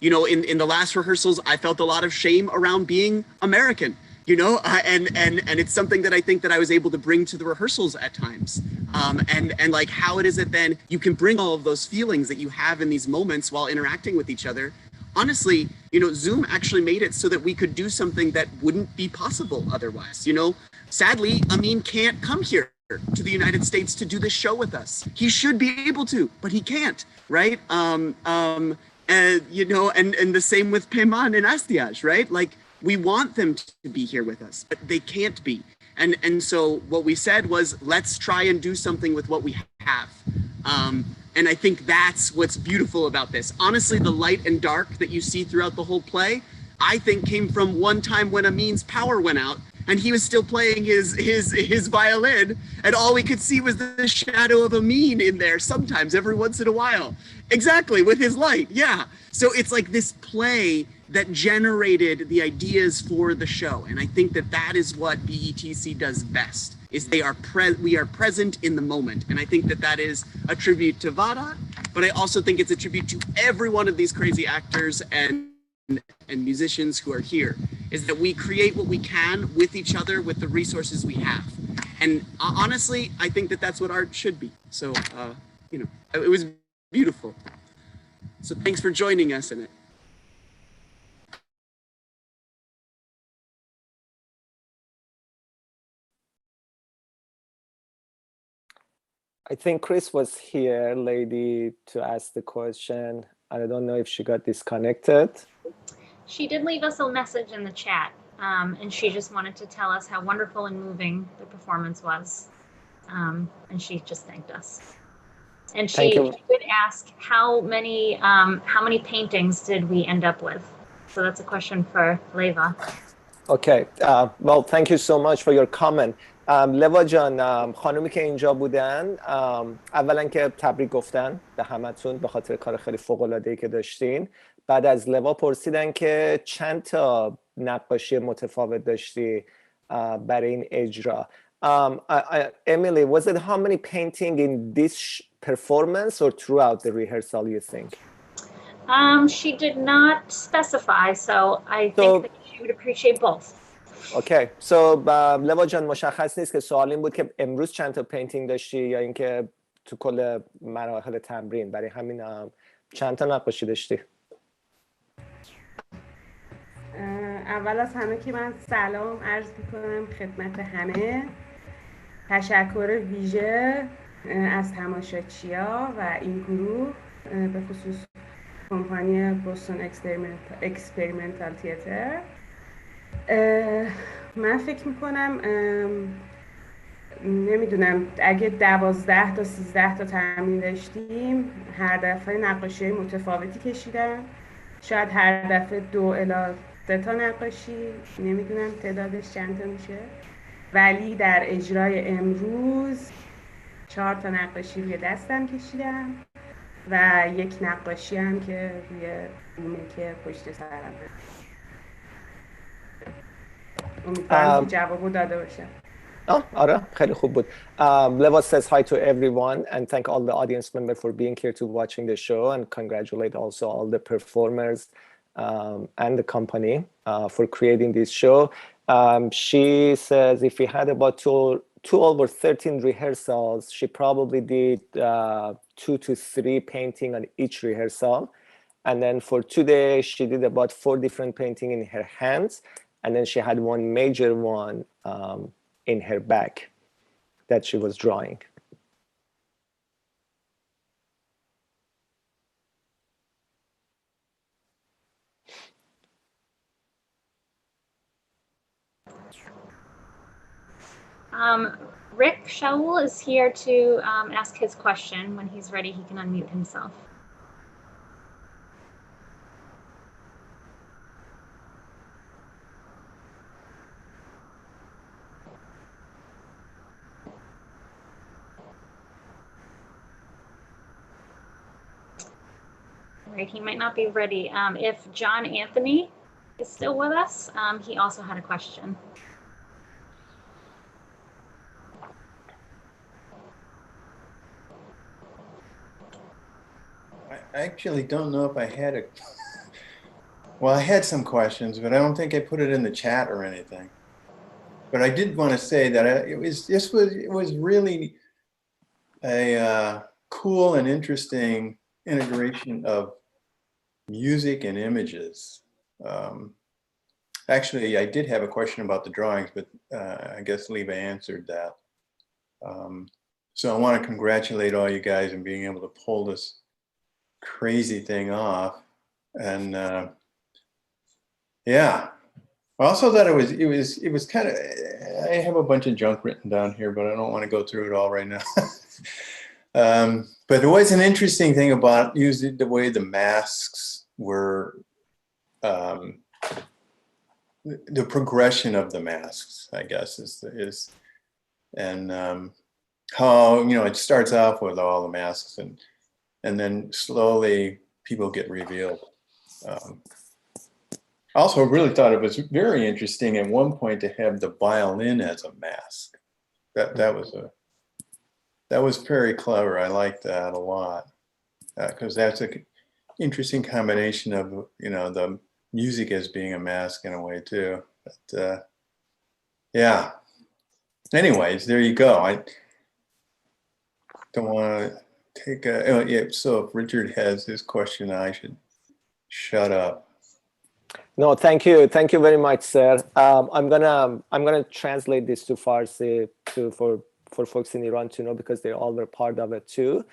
You know, in the last rehearsals, I felt a lot of shame around being American, you know, and it's something that I think that I was able to bring to the rehearsals at times. And like how it is that then you can bring all of those feelings that you have in these moments while interacting with each other. Honestly, you know, Zoom actually made it so that we could do something that wouldn't be possible otherwise. You know, sadly, Ameen can't come here to the United States to do this show with us. He should be able to, but he can't, right? And you know, and the same with Peyman and Astiaj, right? Like, we want them to be here with us, but they can't be. And so what we said was, let's try and do something with what we have. And I think that's what's beautiful about this. Honestly, the light and dark that you see throughout the whole play, I think came from one time when Ameen's power went out and he was still playing his violin, and all we could see was the shadow of Ameen in there sometimes, every once in a while. Exactly, with his light, yeah. So it's like this play that generated the ideas for the show. And I think that that is what BETC does best, is we are present in the moment. And I think that that is a tribute to Vahdat, but I also think it's a tribute to every one of these crazy actors and musicians who are here. is that we create what we can with each other, with the resources we have. And honestly, I think that that's what art should be. So, you know, it was beautiful. So thanks for joining us in it. I think Chris was here, lady, to ask the question. I don't know if she got disconnected. She did leave us a message in the chat, and she just wanted to tell us how wonderful and moving the performance was. And she just thanked us. And she did ask how many paintings did we end up with? So that's a question for Leva. Okay, well, thank you so much for your comment. لوا جان، خانومی که اینجا بودن اولا که تبریک گفتن به همتون به خاطر کار خیلی فوق‌العاده‌ای که داشتین. بعد از لوا پرسیدن که چند تا نقاشی متفاوت داشتی برای این اجرا. Emily, was it how many painting in this performance or throughout the rehearsal, you think? She did not specify, so I think that she would appreciate both. Okay, so لوا جان مشخص نیست که سوال این بود که امروز چند تا پینتینگ داشتی یا اینکه تو کل مراحل تمرین، برای همین چند تا نقاشی داشتی؟ اول از همه که من سلام عرض میکنم خدمت همه. تشکر ویژه از تماشاچی‌ها و این گروه، به خصوص کمپانی بوستون اکسپریمنتال تیاتر. من فکر میکنم نمیدونم اگه 12 تا 13 تا تمرین داشتیم هر دفعه نقاشی متفاوتی کشیدم، شاید هر دفعه 2 الی 3 تا نقاشی، نمیدونم تعدادش چند تا میشه، ولی در اجرای امروز 4 تا نقاشی روی دستم کشیدم و 1 نقاشی هم که روی بومه که پشت سرم هست. امیدوارم که جوابو داده باشم. آره خیلی خوب بود. Leva says hi to everyone and thank all the audience members for being here to watching the show and congratulate also all the performers and the company for creating this show. She says if we had about 12 or 13 rehearsals, she probably did 2 to 3 painting on each rehearsal. And then for today, she did about 4 different painting in her hands. And then she had 1 major one in her back that she was drawing. Rick Shaul is here to ask his question. When he's ready, he can unmute himself. Right, he might not be ready. If John Anthony is still with us, he also had a question. I actually don't know if I had a, well, I had some questions, but I don't think I put it in the chat or anything. But I did want to say that it was really a cool and interesting integration of music and images. Actually, I did have a question about the drawings, but I guess Leva answered that. So I want to congratulate all you guys on being able to pull this crazy thing off. And yeah, I also thought it was kind of, I have a bunch of junk written down here, but I don't want to go through it all right now. But there was an interesting thing about using the way the masks were, the progression of the masks, I guess, is and how, you know, it starts off with all the masks and then slowly people get revealed. Also really thought it was very interesting at one point to have the violin as a mask. That was very clever. I liked that a lot because that's an interesting combination of, you know, music as being a mask in a way too. But yeah. Anyways, there you go. I don't want to take a. Yeah. So if Richard has his question, I should shut up. No, thank you very much, sir. I'm gonna translate this to Farsi for folks in Iran to know, because they all were part of it too.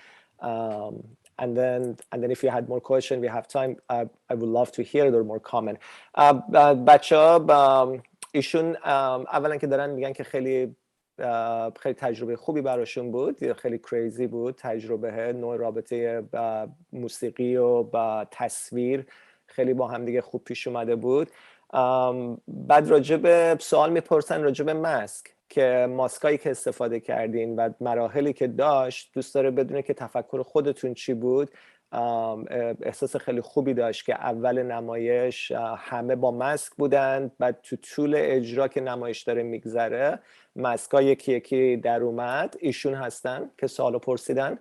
And then if you had more questions, we have time. I would love to hear it or more comment. بچه‌ها ایشون اولا که دارن میگن که خیلی تجربه خوبی براشون بود، خیلی کریزی بود تجربه، نوع رابطه موسیقی و با تصویر خیلی با هم دیگه خوب پیش اومده بود. بعد راجب سوال میپرسن راجب ماسک، که ماسکایی که استفاده کردین و مراحلی که داشت، دوست داره بدونه که تفکر خودتون چی بود. احساس خیلی خوبی داشت که اول نمایش همه با ماسک بودن، بعد تو طول اجرا که نمایش داره میگذره ماسکا یکی یکی در اومد. ایشون هستن که سوالو پرسیدن.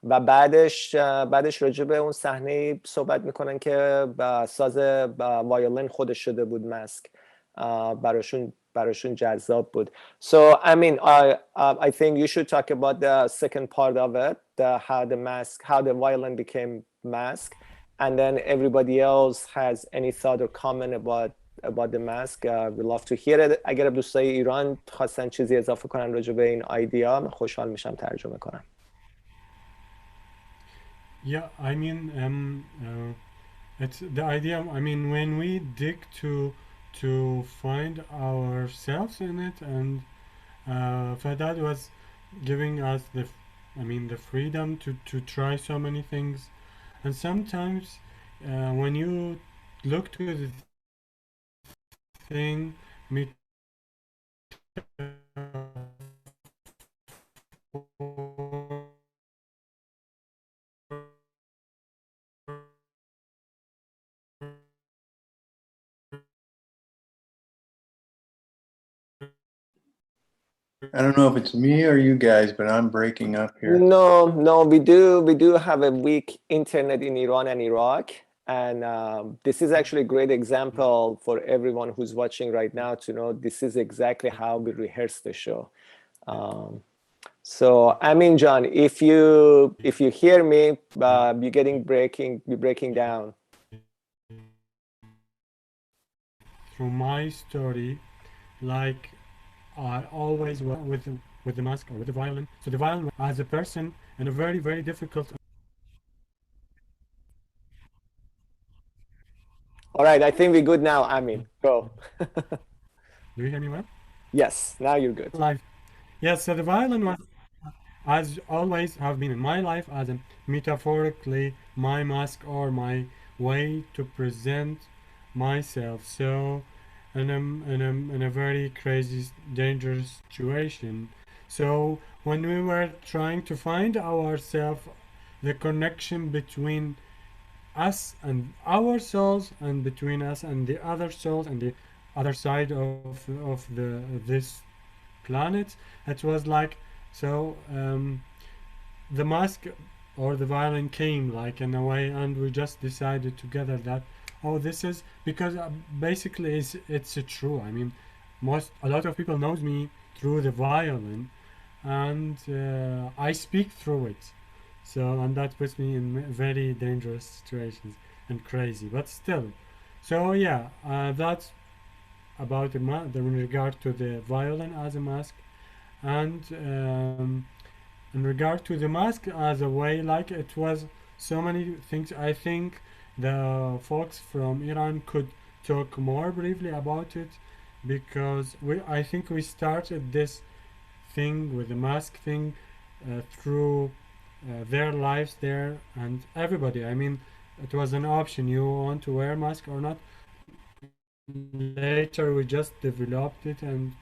و بعدش راجع به اون صحنه صحبت میکنن که ساز وایولین خودش شده بود ماسک، براشون جذاب بود. So Ameen, I think you should talk about the second part of it, how the violin became mask, and then everybody else has any thought or comment about the mask. We'd love to hear it. اگر دوستای ایران خواستن چیزی اضافه کنن راجع به این ایده، من خوشحال میشم ترجمه کنم. Yeah, I mean, it's the idea. I mean, when we dig to find ourselves in it, and Vahdat was giving us the freedom to try so many things, and sometimes when you look to the thing, I don't know if it's me or you guys, but I'm breaking up here. No, we do have a weak internet in Iran and Iraq, and this is actually a great example for everyone who's watching right now to know this is exactly how we rehearse the show. So Ameen John, if you hear me, you're breaking down. Through my story, like I always with the mask or with the violin. So the violin as a person in a very, very difficult. All right, I think we're good now, Ameen. Go. Do you hear me well? Yes, now you're good. Life. Yes, so the violin was, as always have been in my life, as a metaphorically my mask or my way to present myself. So in a very crazy, dangerous situation. So when we were trying to find ourselves, the connection between us and our souls, and between us and the other souls and the other side of this planet, it was like, so the mask or the violin came like in a way, and we just decided together that, oh, this is because basically it's true. I mean, a lot of people knows me through the violin, and I speak through it. So, and that puts me in very dangerous situations and crazy, but still. So yeah, that's about in regard to the violin as a mask, and in regard to the mask as a way, like it was so many things. I think the folks from Iran could talk more briefly about it, because I think we started this thing with the mask thing through their lives there, and everybody. I mean, it was an option. You want to wear a mask or not? Later we just developed it, and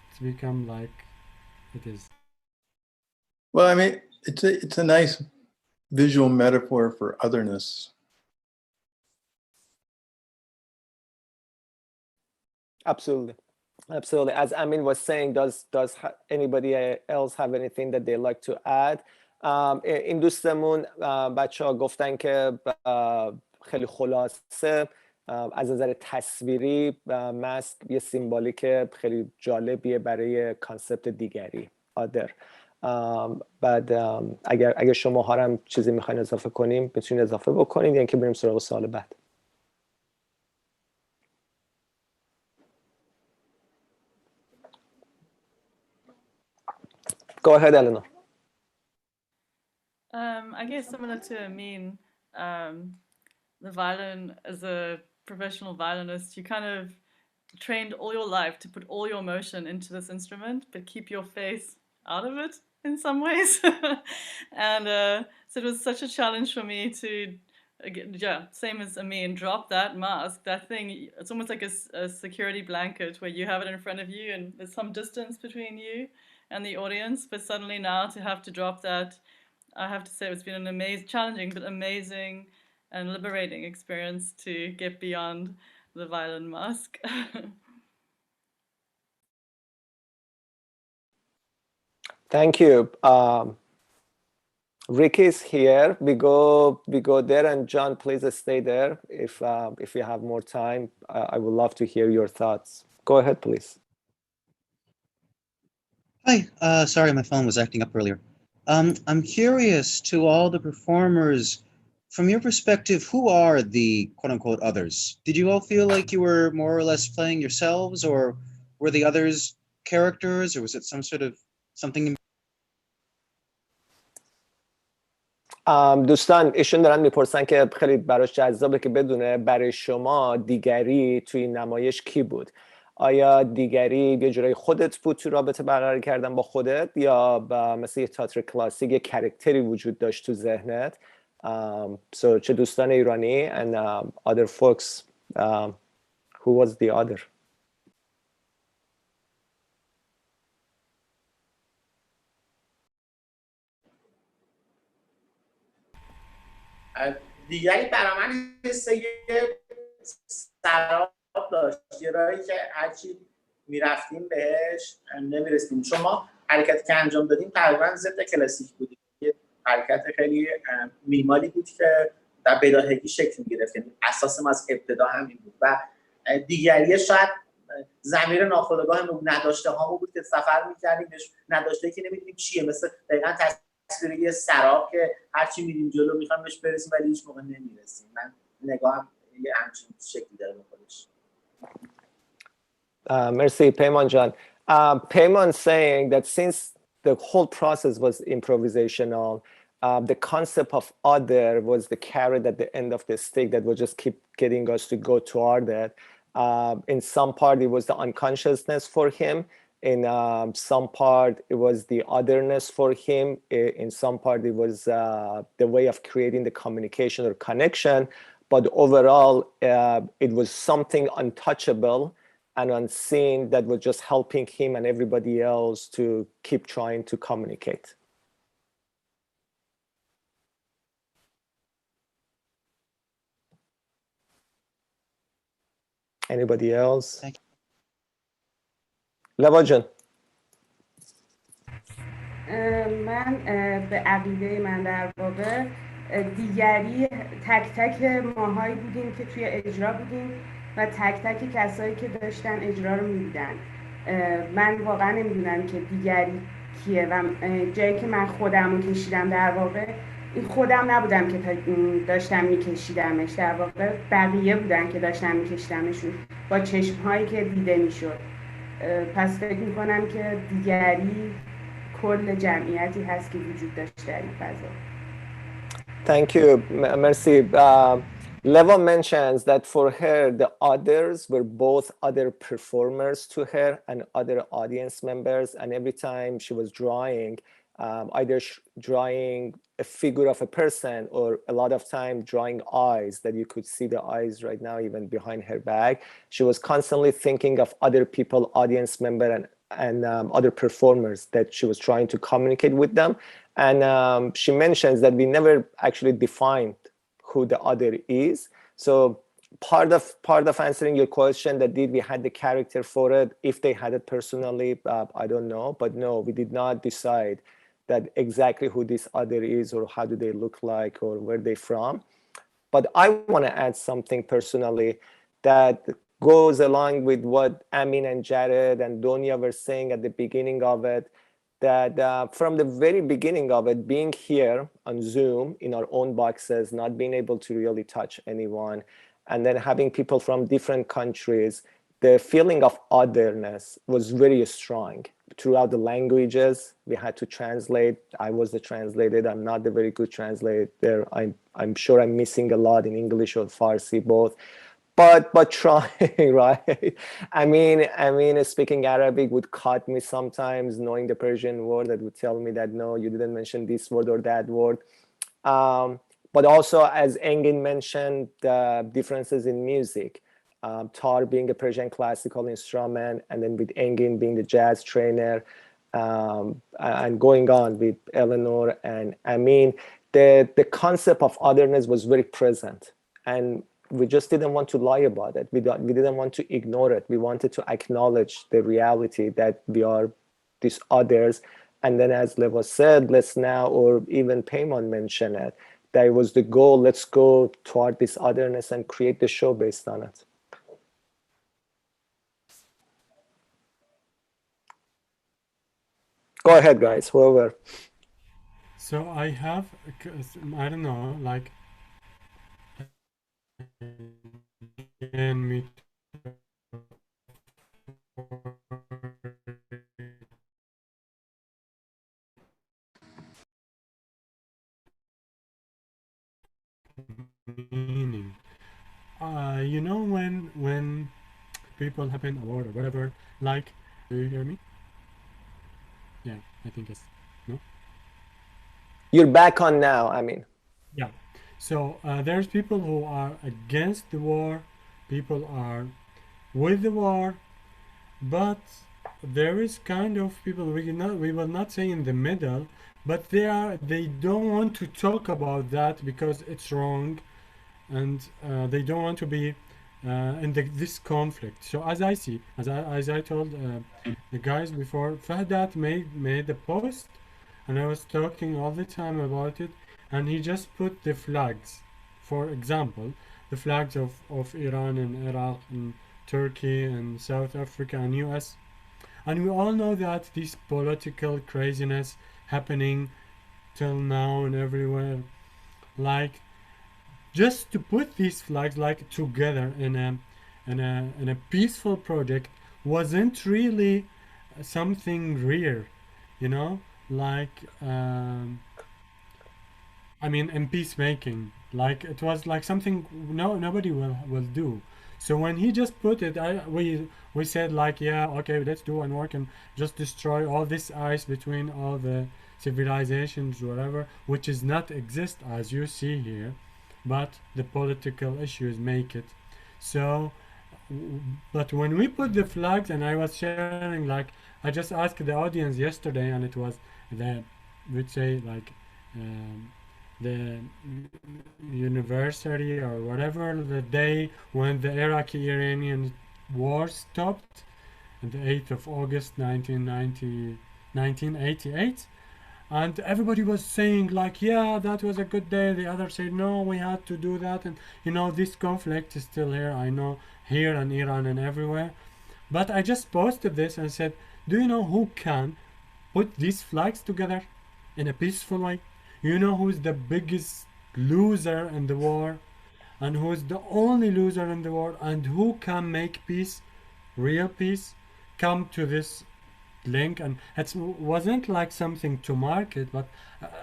it's become like it is. Well, I mean, it's a nice visual metaphor for otherness. Absolutely. As Ameen was saying, does anybody else have anything that they like to add? این دوستمون بچه ها گفتن که خیلی خلاصه از نظر تصویری ماسک یه سیمبولیک خیلی جالبیه برای کانسپت دیگری other. بعد اگر شما هم چیزی میخواین اضافه کنیم میتونید اضافه بکنید یا اینکه بریم سراغ سوال بعد. Go ahead, Eleanor. I guess similar to Ameen, the violin, as a professional violinist, you kind of trained all your life to put all your emotion into this instrument, but keep your face out of it in some ways. And so it was such a challenge for me to, same as Ameen, drop that mask, that thing. It's almost like a security blanket where you have it in front of you and there's some distance between you and the audience, but suddenly now to have to drop that, I have to say it's been an amazing, challenging, but amazing and liberating experience to get beyond the violin mask. Thank you. Ricky's here. We go there, and John, please stay there. If you have more time, I would love to hear your thoughts. Go ahead, please. Hi. Sorry, my phone was acting up earlier. I'm curious to all the performers. From your perspective, who are the quote-unquote others? Did you all feel like you were more or less playing yourselves, or were the others characters, or was it some sort of something? دوستان ایشون دارن میپرسن که خیلی براش جذابه که بدونه برای شما دیگری توی نمایش کی بود. آیا دیگری یه جورایی خودت بود تو رابطه برقرار کردن با خودت، یا مثل یه تئاتر کلاسیک یه کرکتری وجود داشت تو ذهنت؟ So چه دوستان ایرانی and other folks, who was the other? دیگری برای من حسه سراب داشت، یه راهی که هرچی میرفتیم بهش نمیرسیم. چون ما حرکتی که انجام دادیم تقریبا ضد کلاسیک بودیم، یه حرکت خیلی مینیمالی بود که در بداهگی شکل میگرفت، یعنی اساس ما از ابتدا همین بود. و دیگری شاید ضمیر ناخودآگاه نداشته هامون بود که سفر میکردیم بهش، نداشته که نمیدونیم چیه، مثل دقیقاً تصویر یه سراب که هرچی میریم جلو میخوام بهش برسیم ولی هیچ موقع نمیرسیم. من نگاهم یه همچین شکلی داره به خودش. Merci, Peyman John. Peyman saying that since the whole process was improvisational, the concept of other was the carrot at the end of the stick that would just keep getting us to go toward it. In some part, it was the unconsciousness for him. In some part, it was the otherness for him. In some part, it was the way of creating the communication or connection. But overall, it was something untouchable and unseen that was just helping him and everybody else to keep trying to communicate. Anybody else? Leva جان. من به عقیده من در واقع دیگری تک تک ماهایی بودیم که توی اجرا بودیم و تک تک کسایی که داشتن اجرا رو می‌دیدن. من واقعا نمیدونم که دیگری کیه و جایی که من خودم رو کشیدم در واقع این خودم نبودم که داشتم میکشیدمش، در واقع بقیه بودن که داشتم میکشیدمشون با چشم‌هایی که دیده میشد. پس فکر میکنم که دیگری کل جمعیتی هست که وجود داشته در این فضا. Thank you. Merci. Leva mentions that for her, the others were both other performers to her and other audience members. And every time she was drawing, either drawing a figure of a person or a lot of time drawing eyes, that you could see the eyes right now even behind her back. She was constantly thinking of other people, audience member and other performers that she was trying to communicate with them. And she mentions that we never actually defined who the other is. So part of answering your question, that did we had the character for it? If they had it personally, I don't know. But no, we did not decide that exactly who this other is or how do they look like or where they from. But I want to add something personally that goes along with what Ameen and Jared and Donya were saying at the beginning of it, that from the very beginning of it, being here on Zoom in our own boxes, not being able to really touch anyone, and then having people from different countries, the feeling of otherness was very strong throughout the languages. We had to translate. I was the translator. I'm not the very good translator. I'm sure I'm missing a lot in English or Farsi, both. But trying, right? I mean, speaking Arabic would cut me sometimes, knowing the Persian word that would tell me that, no, you didn't mention this word or that word. But also, as Engin mentioned, the differences in music. Ther being a Persian classical instrument, and then with Engin being the jazz trainer, and going on with Elinor and Ameen, the concept of otherness was very present. And we just didn't want to lie about it. We didn't want to ignore it. We wanted to acknowledge the reality that we are these others. And then, as Leva said, let's now, or even Peyman mentioned it, that it was the goal, let's go toward this otherness and create the show based on it. Go ahead, guys, whoever. So I have, I don't know, like, me meaning. You know, when people happen award or whatever, like, do you hear me? Yeah, I think it's, no? You're back on now, I mean. Yeah. So there's people who are against the war, people are with the war, but there is kind of people, we will not say in the middle, but they don't want to talk about that because it's wrong, and they don't want to be in this conflict. So as I told the guys before, Vahdat made a post, and I was talking all the time about it, and he just put the flags, for example, the flags of Iran and Iraq and Turkey and South Africa and US. And we all know that this political craziness happening till now and everywhere, like, just to put these flags like together in a peaceful project wasn't really something rare, you know, like I mean, in peacemaking, like it was like something nobody will do. So when he just put it, we said like, yeah, okay, let's do and work and just destroy all this ice between all the civilizations, whatever, which is not exist as you see here, but the political issues make it. So, but when we put the flags, and I was sharing, like, I just asked the audience yesterday, and it was we'd say like the anniversary or whatever, the day when the Iraqi-Iranian war stopped, on the 8th of August 1988, and everybody was saying like, yeah, that was a good day. The others said, no, we had to do that, and you know, this conflict is still here, I know, here in Iran and everywhere. But I just posted this and said, do you know who can put these flags together in a peaceful way? You know who's the biggest loser in the war, and who's the only loser in the war, and who can make peace, real peace? Come to this link. And it wasn't like something to market, but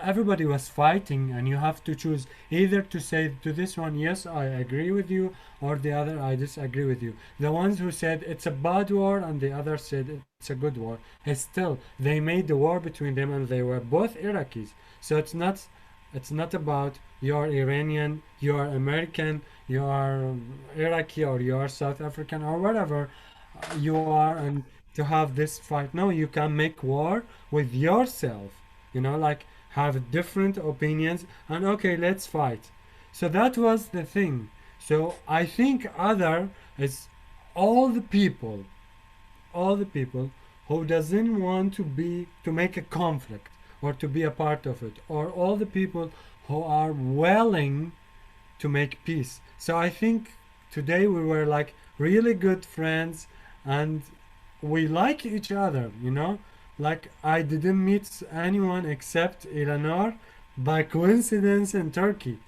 everybody was fighting, and you have to choose either to say to this one, yes, I agree with you, or the other, I disagree with you. The ones who said it's a bad war and the others said it's a good war, still they made the war between them, and they were both Iraqis. So it's not about you're Iranian, you're American, you're Iraqi, or you're South African, or whatever you are, and to have this fight. No, you can make war with yourself, you know, like have different opinions, and okay, let's fight. So that was the thing. So I think other is all the people who doesn't want to make a conflict or to be a part of it, or all the people who are willing to make peace. So I think today we were like really good friends, and we like each other, you know. Like I didn't meet anyone except Eleanor by coincidence in Turkey,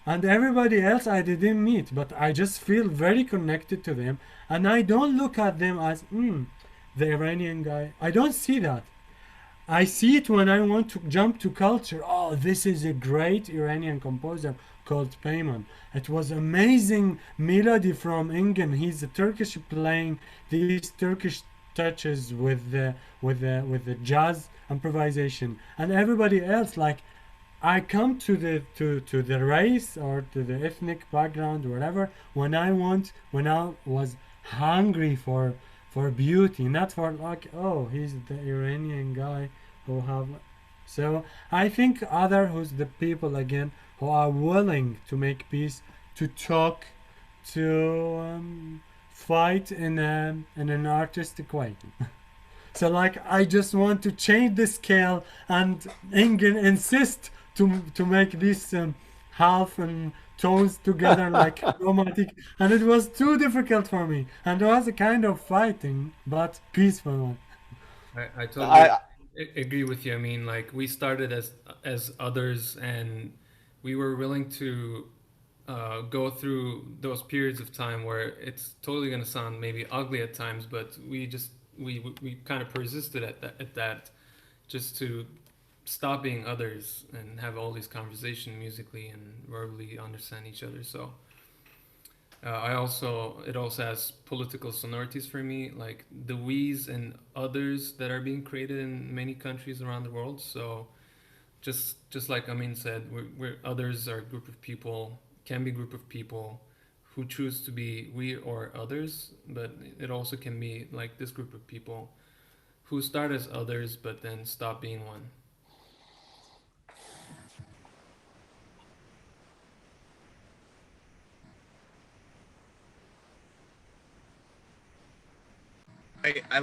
and everybody else I didn't meet, but I just feel very connected to them, and I don't look at them as the Iranian guy. I don't see that. I see it when I want to jump to culture. Oh, this is a great Iranian composer called Peyman. It was amazing melody from Engin. He's a Turkish playing these Turkish touches with the jazz improvisation, and everybody else, like, I come to the race or to the ethnic background, whatever, when I was hungry for beauty, not for like, oh, he's the Iranian guy who have. So I think other who's the people again who are willing to make peace, to talk, to fight in an artistic way. So like I just want to change the scale, and Engin insist to make these half and tones together like chromatic, and it was too difficult for me, and it was a kind of fighting but peaceful one. I totally agree with you. I mean, like, we started as others, and we were willing to go through those periods of time where it's totally going to sound maybe ugly at times, but we kind of persisted at that just to stop being others and have all these conversations musically and verbally understand each other. So it also has political sonorities for me, like the we's and others that are being created in many countries around the world. So just like Ameen said, we're others are a group of people, can be a group of people who choose to be we or others, but it also can be like this group of people who start as others but then stop being one. I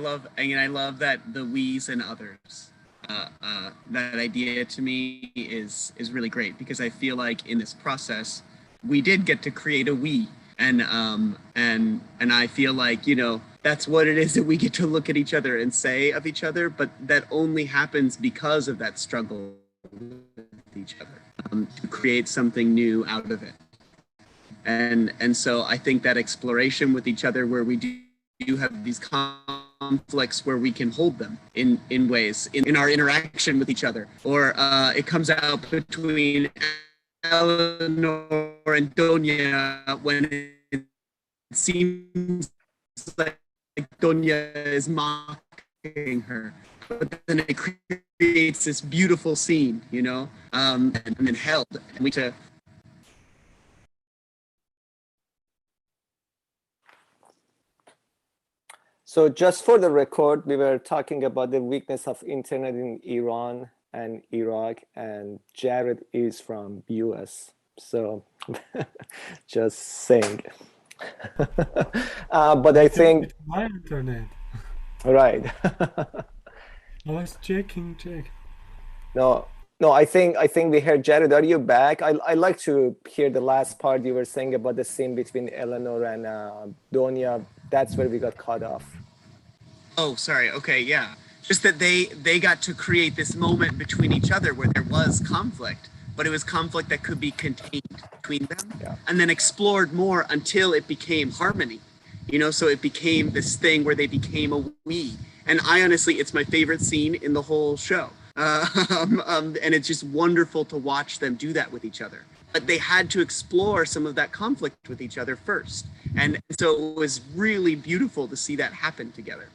love that the we's and others. That idea to me is really great, because I feel like in this process we did get to create a we, and I feel like, you know, that's what it is that we get to look at each other and say of each other, but that only happens because of that struggle with each other, to create something new out of it. And so I think that exploration with each other, where we do have these conflicts, where we can hold them in ways in our interaction with each other, or it comes out between Eleanor and Donya when it seems like Donya is mocking her, but then it creates this beautiful scene, you know, and then held, and we to. So just for the record, we were talking about the weakness of internet in Iran and Iraq, and Jared is from US. So just saying. But I think it's my internet. Right. I was checking. No, I think we heard Jared. Are you back? I like to hear the last part you were saying about the scene between Eleanor and Donya. That's where we got cut off. Oh, sorry. Okay, yeah. Just that they got to create this moment between each other where there was conflict, but it was conflict that could be contained between them, and then explored more until it became harmony. You know, so it became this thing where they became a we. And I honestly, it's my favorite scene in the whole show. And it's just wonderful to watch them do that with each other. But they had to explore some of that conflict with each other first. And so it was really beautiful to see that happen together.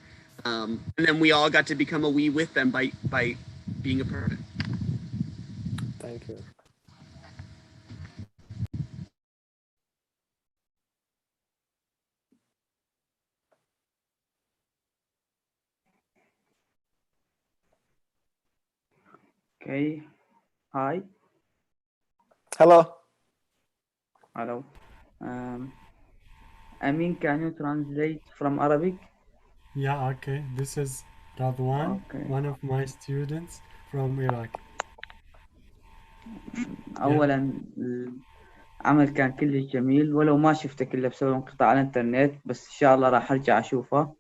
And then we all got to become a we with them by being a part of it. Thank you. Okay. Hi. Hello. Hello. Ameen, can you translate from Arabic? Yeah, okay. This is Radwan, one of my students from Iraq. أولا عمل كان كلش جميل، ولو ما شفته كله بسبب انقطاع الانترنت، بس ان شاء الله راح ارجع اشوفه.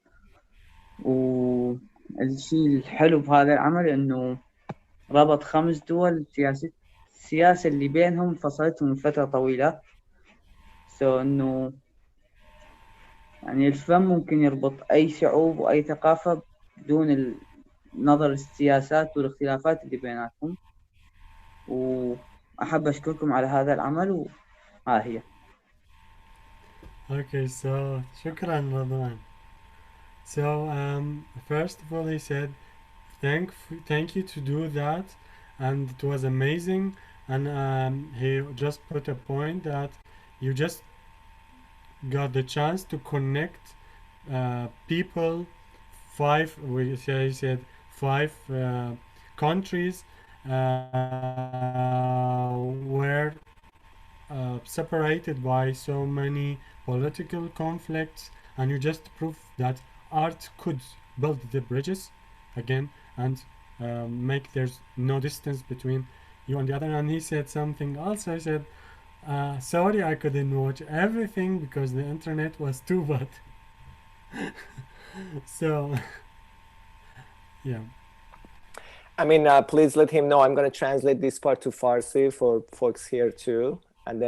والشيء الحلو بهذا العمل انه ربط 5 دول، السياسة اللي بينهم فصلتهم من فترة طويلة. انه يعني الفن ممكن يربط اي شعوب واي ثقافة بدون نظر السياسات والاختلافات اللي بيناتهم. وأحب أشكركم على هذا العمل، وها هي. Okay, so shukran, Radwan. So first of all, he said, thank you to do that, and it was amazing. And he just put a point that you just got the chance to connect people. He said 5 countries were separated by so many political conflicts, and you just prove that art could build the bridges again and make there's no distance between you and the other. And he said something also. He said, sorry I couldn't watch everything because the internet was too bad. So yeah. I mean, please let him know. I'm going to translate this part to Farsi for folks here too. And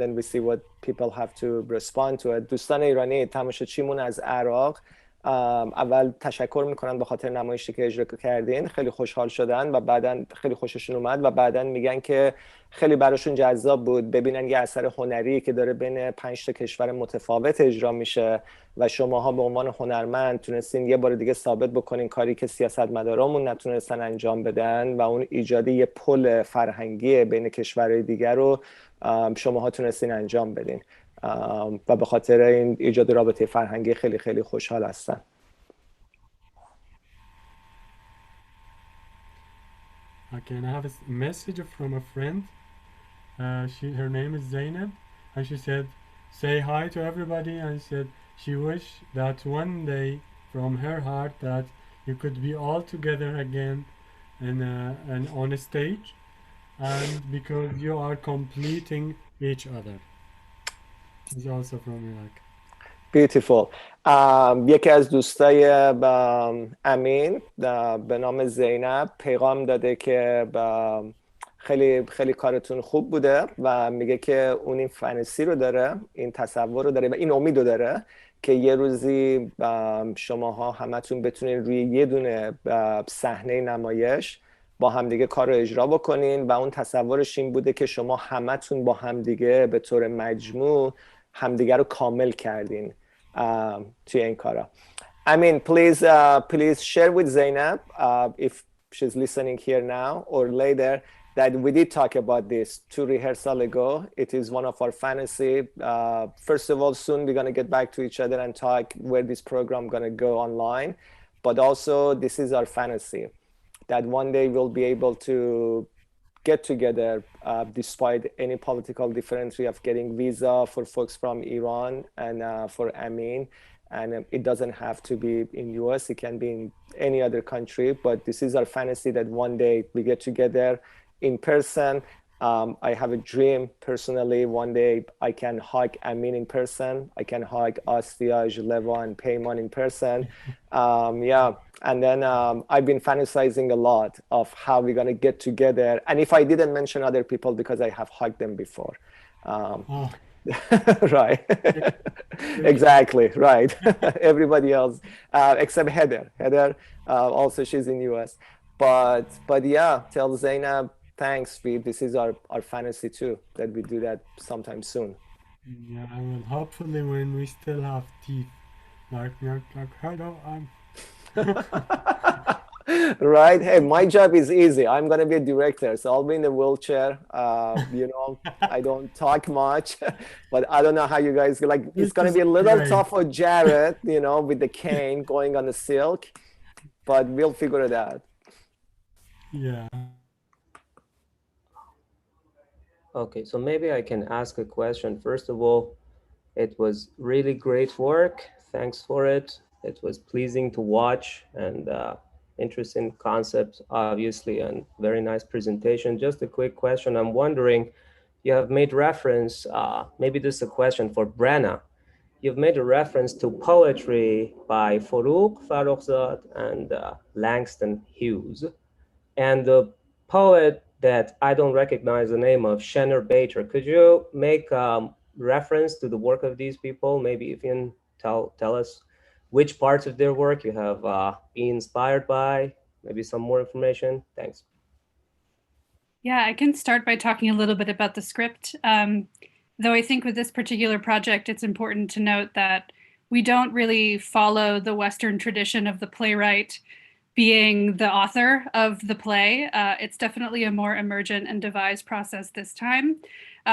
then we see what people have to respond to it. دوستان ایرانی تماشاچیمون از عراق اول تشکر میکنن به خاطر نمایشی که اجرا کردین، خیلی خوشحال شدن و بعدن خیلی خوششون اومد و بعدن میگن که خیلی براشون جذاب بود ببینن یه اثر هنری که داره بین 5 تا کشور متفاوت اجرا میشه و شماها به عنوان هنرمند تونستین یه بار دیگه ثابت بکنین کاری که سیاستمدارامون نتونستن انجام بدن و اون ایجاد یه پل فرهنگی بین کشورهای دیگر رو شماها تونستین انجام بدین و به خاطر این ایجاد رابطه فرهنگی خیلی خیلی خوشحال هستن. Okay, and I have a message from a friend. Her name is Zainab, and she said, say hi to everybody, and said she wished that one day from her heart that you could be all together again and on a stage, and because you are completing each other. It's also from Iraq. Beautiful. یکی از دوستای امین به نام زینب پیغام داده که خیلی خیلی کارتون خوب بوده و میگه که اون این فانتزی رو داره، این تصور رو داره و این امید رو داره که یه روزی شماها همتون بتونین روی یه دونه صحنه نمایش با همدیگه کار رو اجرا بکنین و اون تصورش این بوده که شما همتون با همدیگه به طور مجموع همدیگه رو کامل کردین توی این کارا. Ameen, please share with Zainab if she's listening here now or later that we did talk about this 2 rehearsals ago. It is one of our fantasy. First of all, soon we're going to get back to each other and talk where this program going to go online. But also this is our fantasy that one day we'll be able to get together despite any political difference. We have getting visa for folks from Iran and for Ameen, and it doesn't have to be in US, it can be in any other country, but this is our fantasy that one day we get together in person. I have a dream personally, one day I can hug Ameen in person, I can hug Astiaj, Leva and Peyman in person. Yeah. And then I've been fantasizing a lot of how we're going to get together. And if I didn't mention other people, because I have hugged them before. Right. Exactly. Right. Everybody else, except Heather. Heather, also she's in US. But yeah, tell Zainab, thanks. This is our fantasy too, that we do that sometime soon. Yeah, I will hopefully when we still have teeth. Like hello, Right. Hey, my job is easy. I'm going to be a director, so I'll be in a wheelchair. You know, I don't talk much, but I don't know how you guys like. It's going to be a little tough for Jared, you know, with the cane going on the silk, but we'll figure it out. Yeah. Okay, so maybe I can ask a question. First of all, it was really great work. Thanks for it. It was pleasing to watch and interesting concepts, obviously, and very nice presentation. Just a quick question. I'm wondering, you have made reference, maybe this is a question for Brenna. You've made a reference to poetry by Forough Farrokhzad and Langston Hughes. And the poet that I don't recognize the name of, Şener Beyter, could you make reference to the work of these people? Maybe if you can tell us which parts of their work you have been inspired by, maybe some more information. Thanks. Yeah, I can start by talking a little bit about the script. Though I think with this particular project, it's important to note that we don't really follow the Western tradition of the playwright being the author of the play. It's definitely a more emergent and devised process this time.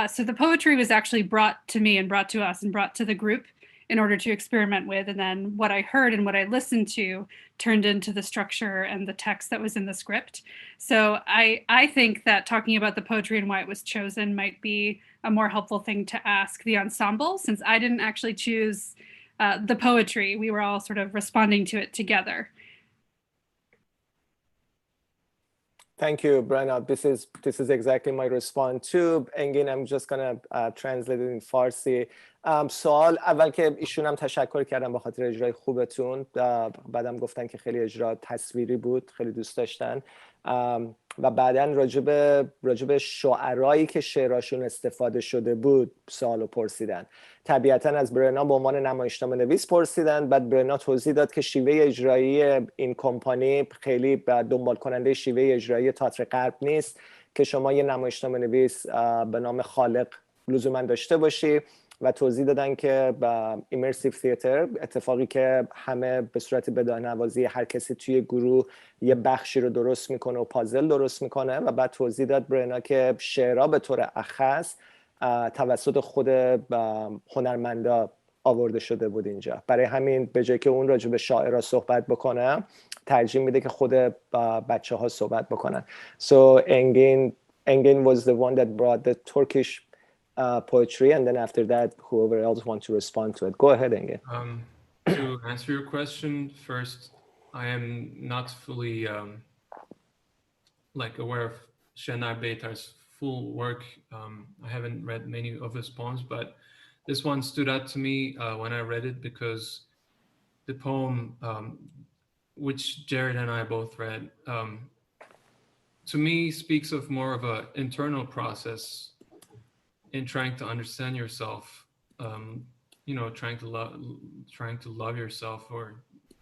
So the poetry was actually brought to me and brought to us and brought to the group in order to experiment with. And then what I heard and what I listened to turned into the structure and the text that was in the script. So I think that talking about the poetry and why it was chosen might be a more helpful thing to ask the ensemble, since I didn't actually choose the poetry. We were all sort of responding to it together. Thank you, Brenna. This is exactly my response too. Engin, I'm just gonna translate it in Farsi. سوال اول که ایشون هم تشکر کردم به خاطر اجرای خوبتون، بعدم گفتن که خیلی اجرا تصویری بود، خیلی دوست داشتن، و بعداً راجب شعرایی که شعراشون استفاده شده بود سوالو پرسیدن. طبیعتاً از برنا به عنوان نمایشنامه نویس پرسیدن، بعد برنا توضیح داد که شیوه اجرایی این کمپانی خیلی دنبال کننده شیوه اجرایی تئاتر غرب نیست که شما یه نمایشنامه نویس به نام خالق لزوما داشته باشی، و توضیح دادن که با ایمرسیو تئاتر اتفاقی که همه به صورت بداهه‌نوازی هر کسی توی گروه یه بخشی رو درست میکنه و پازل درست میکنه، و بعد توضیح داد برنا که شعرها به طور اخص توسط خود هنرمندا آورده شده بود اینجا. برای همین به جای که اون راجع به شاعرها صحبت بکنه ترجیح میده که خود بچه ها صحبت بکنن. So Engin was the one that brought the Turkish poetry, and then after that whoever else wants to respond to it. Go ahead, Engin. To answer your question, first, I am not fully aware of Şener Beyter's full work. I haven't read many of his poems, but this one stood out to me when I read it because the poem, which Jared and I both read, to me speaks of more of an internal process in trying to understand yourself, trying to love yourself, or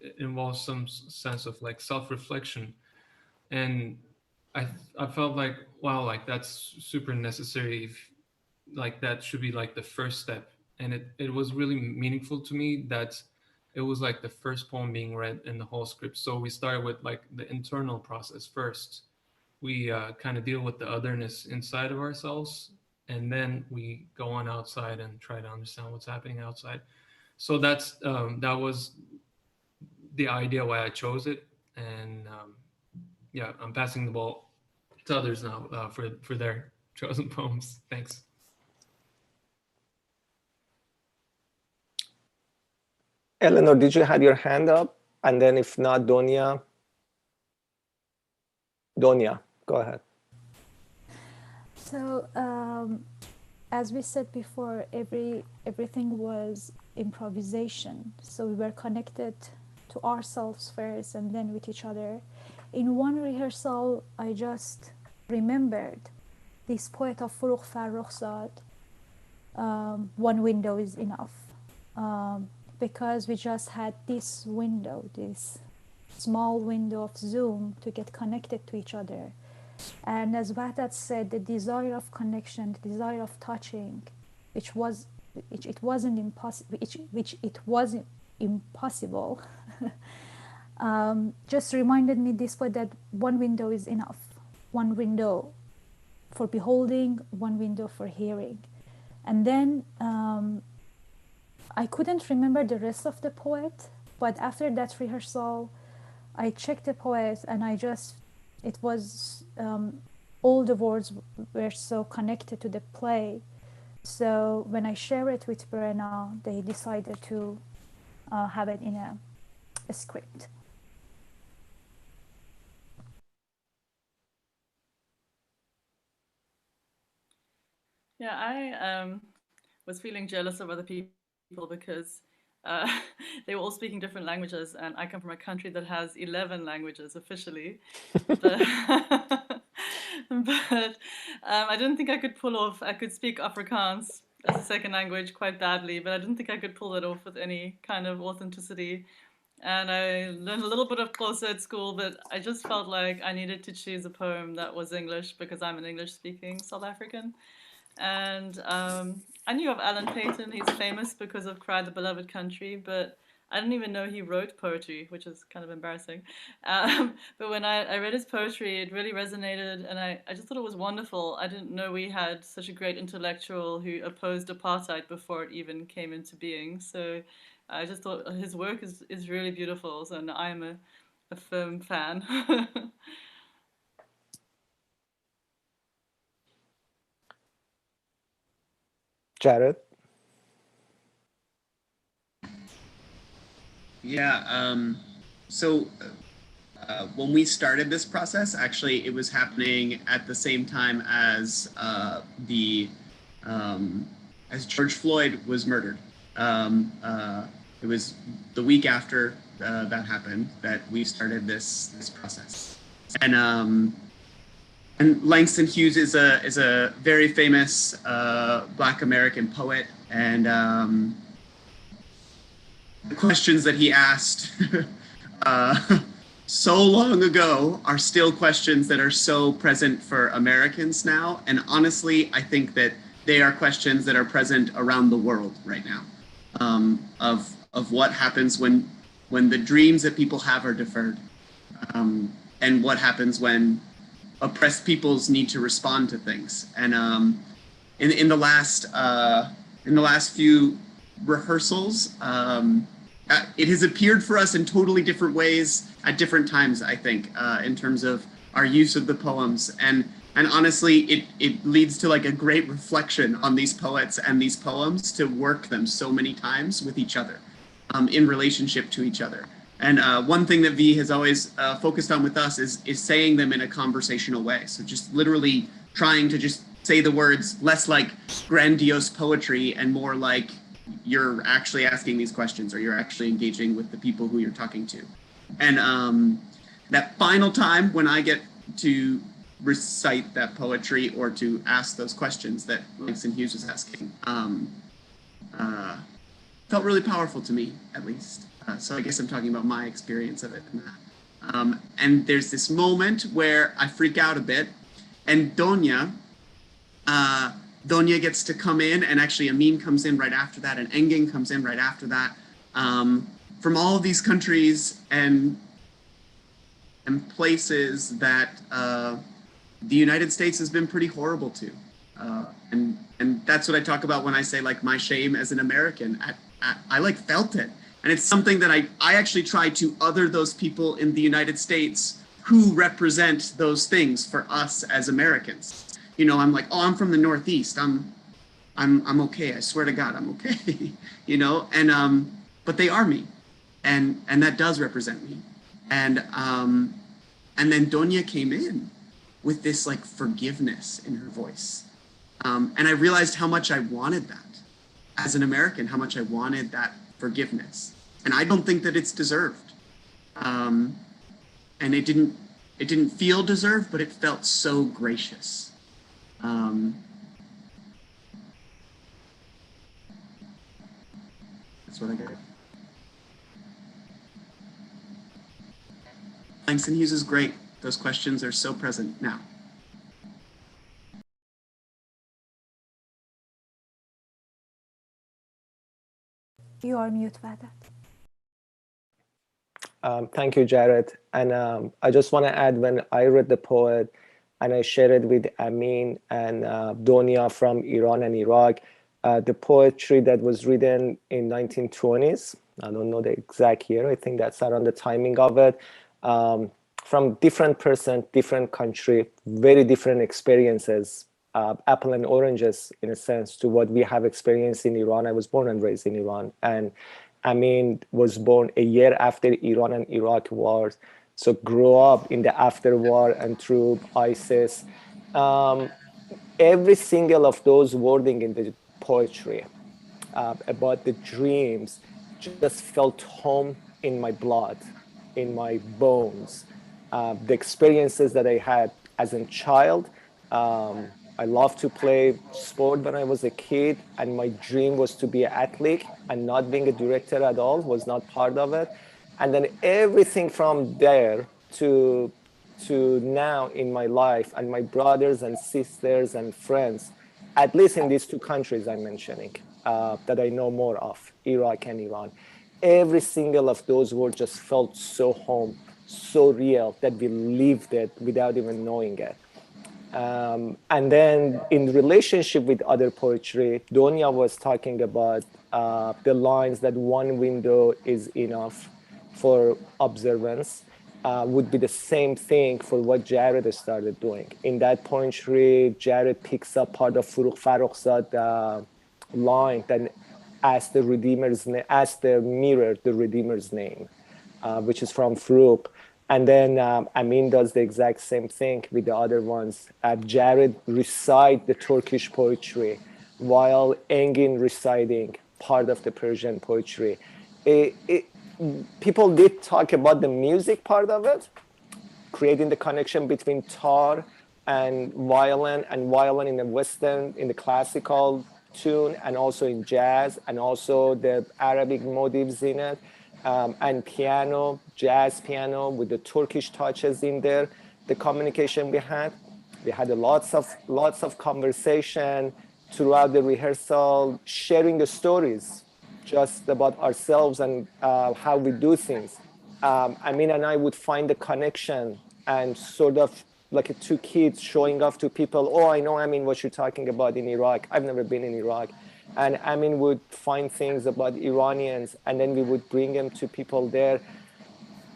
it involves some sense of like self-reflection. And I felt like, wow, like that's super necessary. Like that should be like the first step. And it was really meaningful to me that it was like the first poem being read in the whole script. So we started with like the internal process first. We kind of deal with the otherness inside of ourselves, and then we go on outside and try to understand what's happening outside. So that was the idea why I chose it. And yeah, I'm passing the ball to others now for their chosen poems. Thanks. Eleanor, did you have your hand up? And then if not, Donya, go ahead. So as we said before, everything was improvisation. So we were connected to ourselves first and then with each other. In one rehearsal, I just remembered this poet of Forough Farrokhzad, one window is enough. Because we just had this window, this small window of Zoom to get connected to each other. And as Vahdat said, the desire of connection, the desire of touching, which it wasn't impossible, just reminded me this way, that one window is enough. One window for beholding, one window for hearing. And then I couldn't remember the rest of the poet, but after that rehearsal, I checked the poet and it was, all the words were so connected to the play. So when I share it with Brenna, they decided to have it in a script. Yeah, I was feeling jealous of other people because they were all speaking different languages, and I come from a country that has 11 languages officially. But, but I didn't think I could pull off. I could speak Afrikaans as a second language quite badly, but I didn't think I could pull it off with any kind of authenticity. And I learned a little bit of Xhosa at school, but I just felt like I needed to choose a poem that was English because I'm an English-speaking South African. And I knew of Alan Paton. He's famous because of Cry the Beloved Country, but I didn't even know he wrote poetry, which is kind of embarrassing. But when I read his poetry, it really resonated, and I just thought it was wonderful. I didn't know we had such a great intellectual who opposed apartheid before it even came into being. So I just thought his work is really beautiful, so I'm a firm fan. Jared? Yeah, so when we started this process, actually, it was happening at the same time as as George Floyd was murdered. It was the week after that happened that we started this process, and Langston Hughes is a very famous Black American poet, and the questions that he asked so long ago are still questions that are so present for Americans now. And honestly, I think that they are questions that are present around the world right now, of what happens when the dreams that people have are deferred, and what happens when oppressed peoples need to respond to things. And in the last few rehearsals, it has appeared for us in totally different ways at different times, I think, in terms of our use of the poems. And honestly, it leads to like a great reflection on these poets and these poems to work them so many times with each other, in relationship to each other. And one thing that V has always focused on with us is saying them in a conversational way. So just literally trying to just say the words less like grandiose poetry and more like you're actually asking these questions, or you're actually engaging with the people who you're talking to. And that final time when I get to recite that poetry or to ask those questions that Langston Hughes was asking, felt really powerful to me, at least. So I guess I'm talking about my experience of it. And there's this moment where I freak out a bit, and Donya gets to come in, and actually Ameen comes in right after that, and Engin comes in right after that, from all of these countries and places that the United States has been pretty horrible to. And that's what I talk about when I say like my shame as an American. I like felt it. And it's something that I actually try to other those people in the United States who represent those things for us as Americans. You know, I'm like, oh, I'm from the Northeast. I'm okay. I swear to God, I'm okay. You know, and but they are me, and that does represent me. And then Donya came in with this like forgiveness in her voice, and I realized how much I wanted that as an American, how much I wanted that forgiveness, and I don't think that it's deserved. And it didn't feel deserved, but it felt so gracious. That's what I got. Langston Hughes is great. Those questions are so present now. You are mute, Vahdat. Thank you, Jared. And I just want to add, when I read the poem and I shared it with Ameen and Donya from Iran and Iraq, the poetry that was written in 1920s, I don't know the exact year, I think that's around the timing of it, from different person, different country, very different experiences, apple and oranges in a sense to what we have experienced in Iran. I was born and raised in Iran, and Ameen was born a year after Iran and Iraq wars, so grew up in the after war and through ISIS. every single of those wording in the poetry about the dreams just felt home in my blood, in my bones. The experiences that I had as a child, I loved to play sport when I was a kid, and my dream was to be an athlete, and not being a director at all was not part of it. And then everything from there to now in my life, and my brothers and sisters and friends, at least in these two countries I'm mentioning, that I know more of, Iraq and Iran, every single of those words just felt so home, so real, that we lived it without even knowing it. And then in relationship with other poetry, Donya was talking about the lines that one window is enough for observance, would be the same thing for what Jared started doing. In that poetry, Jared picks up part of Forough Farrokhzad line that asks the Redeemer's name, asks the mirror the Redeemer's name, which is from Forough. And then Ameen does the exact same thing with the other ones. Jared recite the Turkish poetry while Engin reciting part of the Persian poetry. People did talk about the music part of it, creating the connection between tar and violin in the Western, in the classical tune, and also in jazz, and also the Arabic motifs in it. And piano, jazz piano with the Turkish touches in there. The communication we had lots of conversation throughout the rehearsal, sharing the stories just about ourselves and how we do things. Ameen and I would find the connection, and sort of like two kids showing off to people, oh, I know, Ameen, what you're talking about in Iraq. I've never been in Iraq. And Ameen would find things about Iranians, and then we would bring them to people there.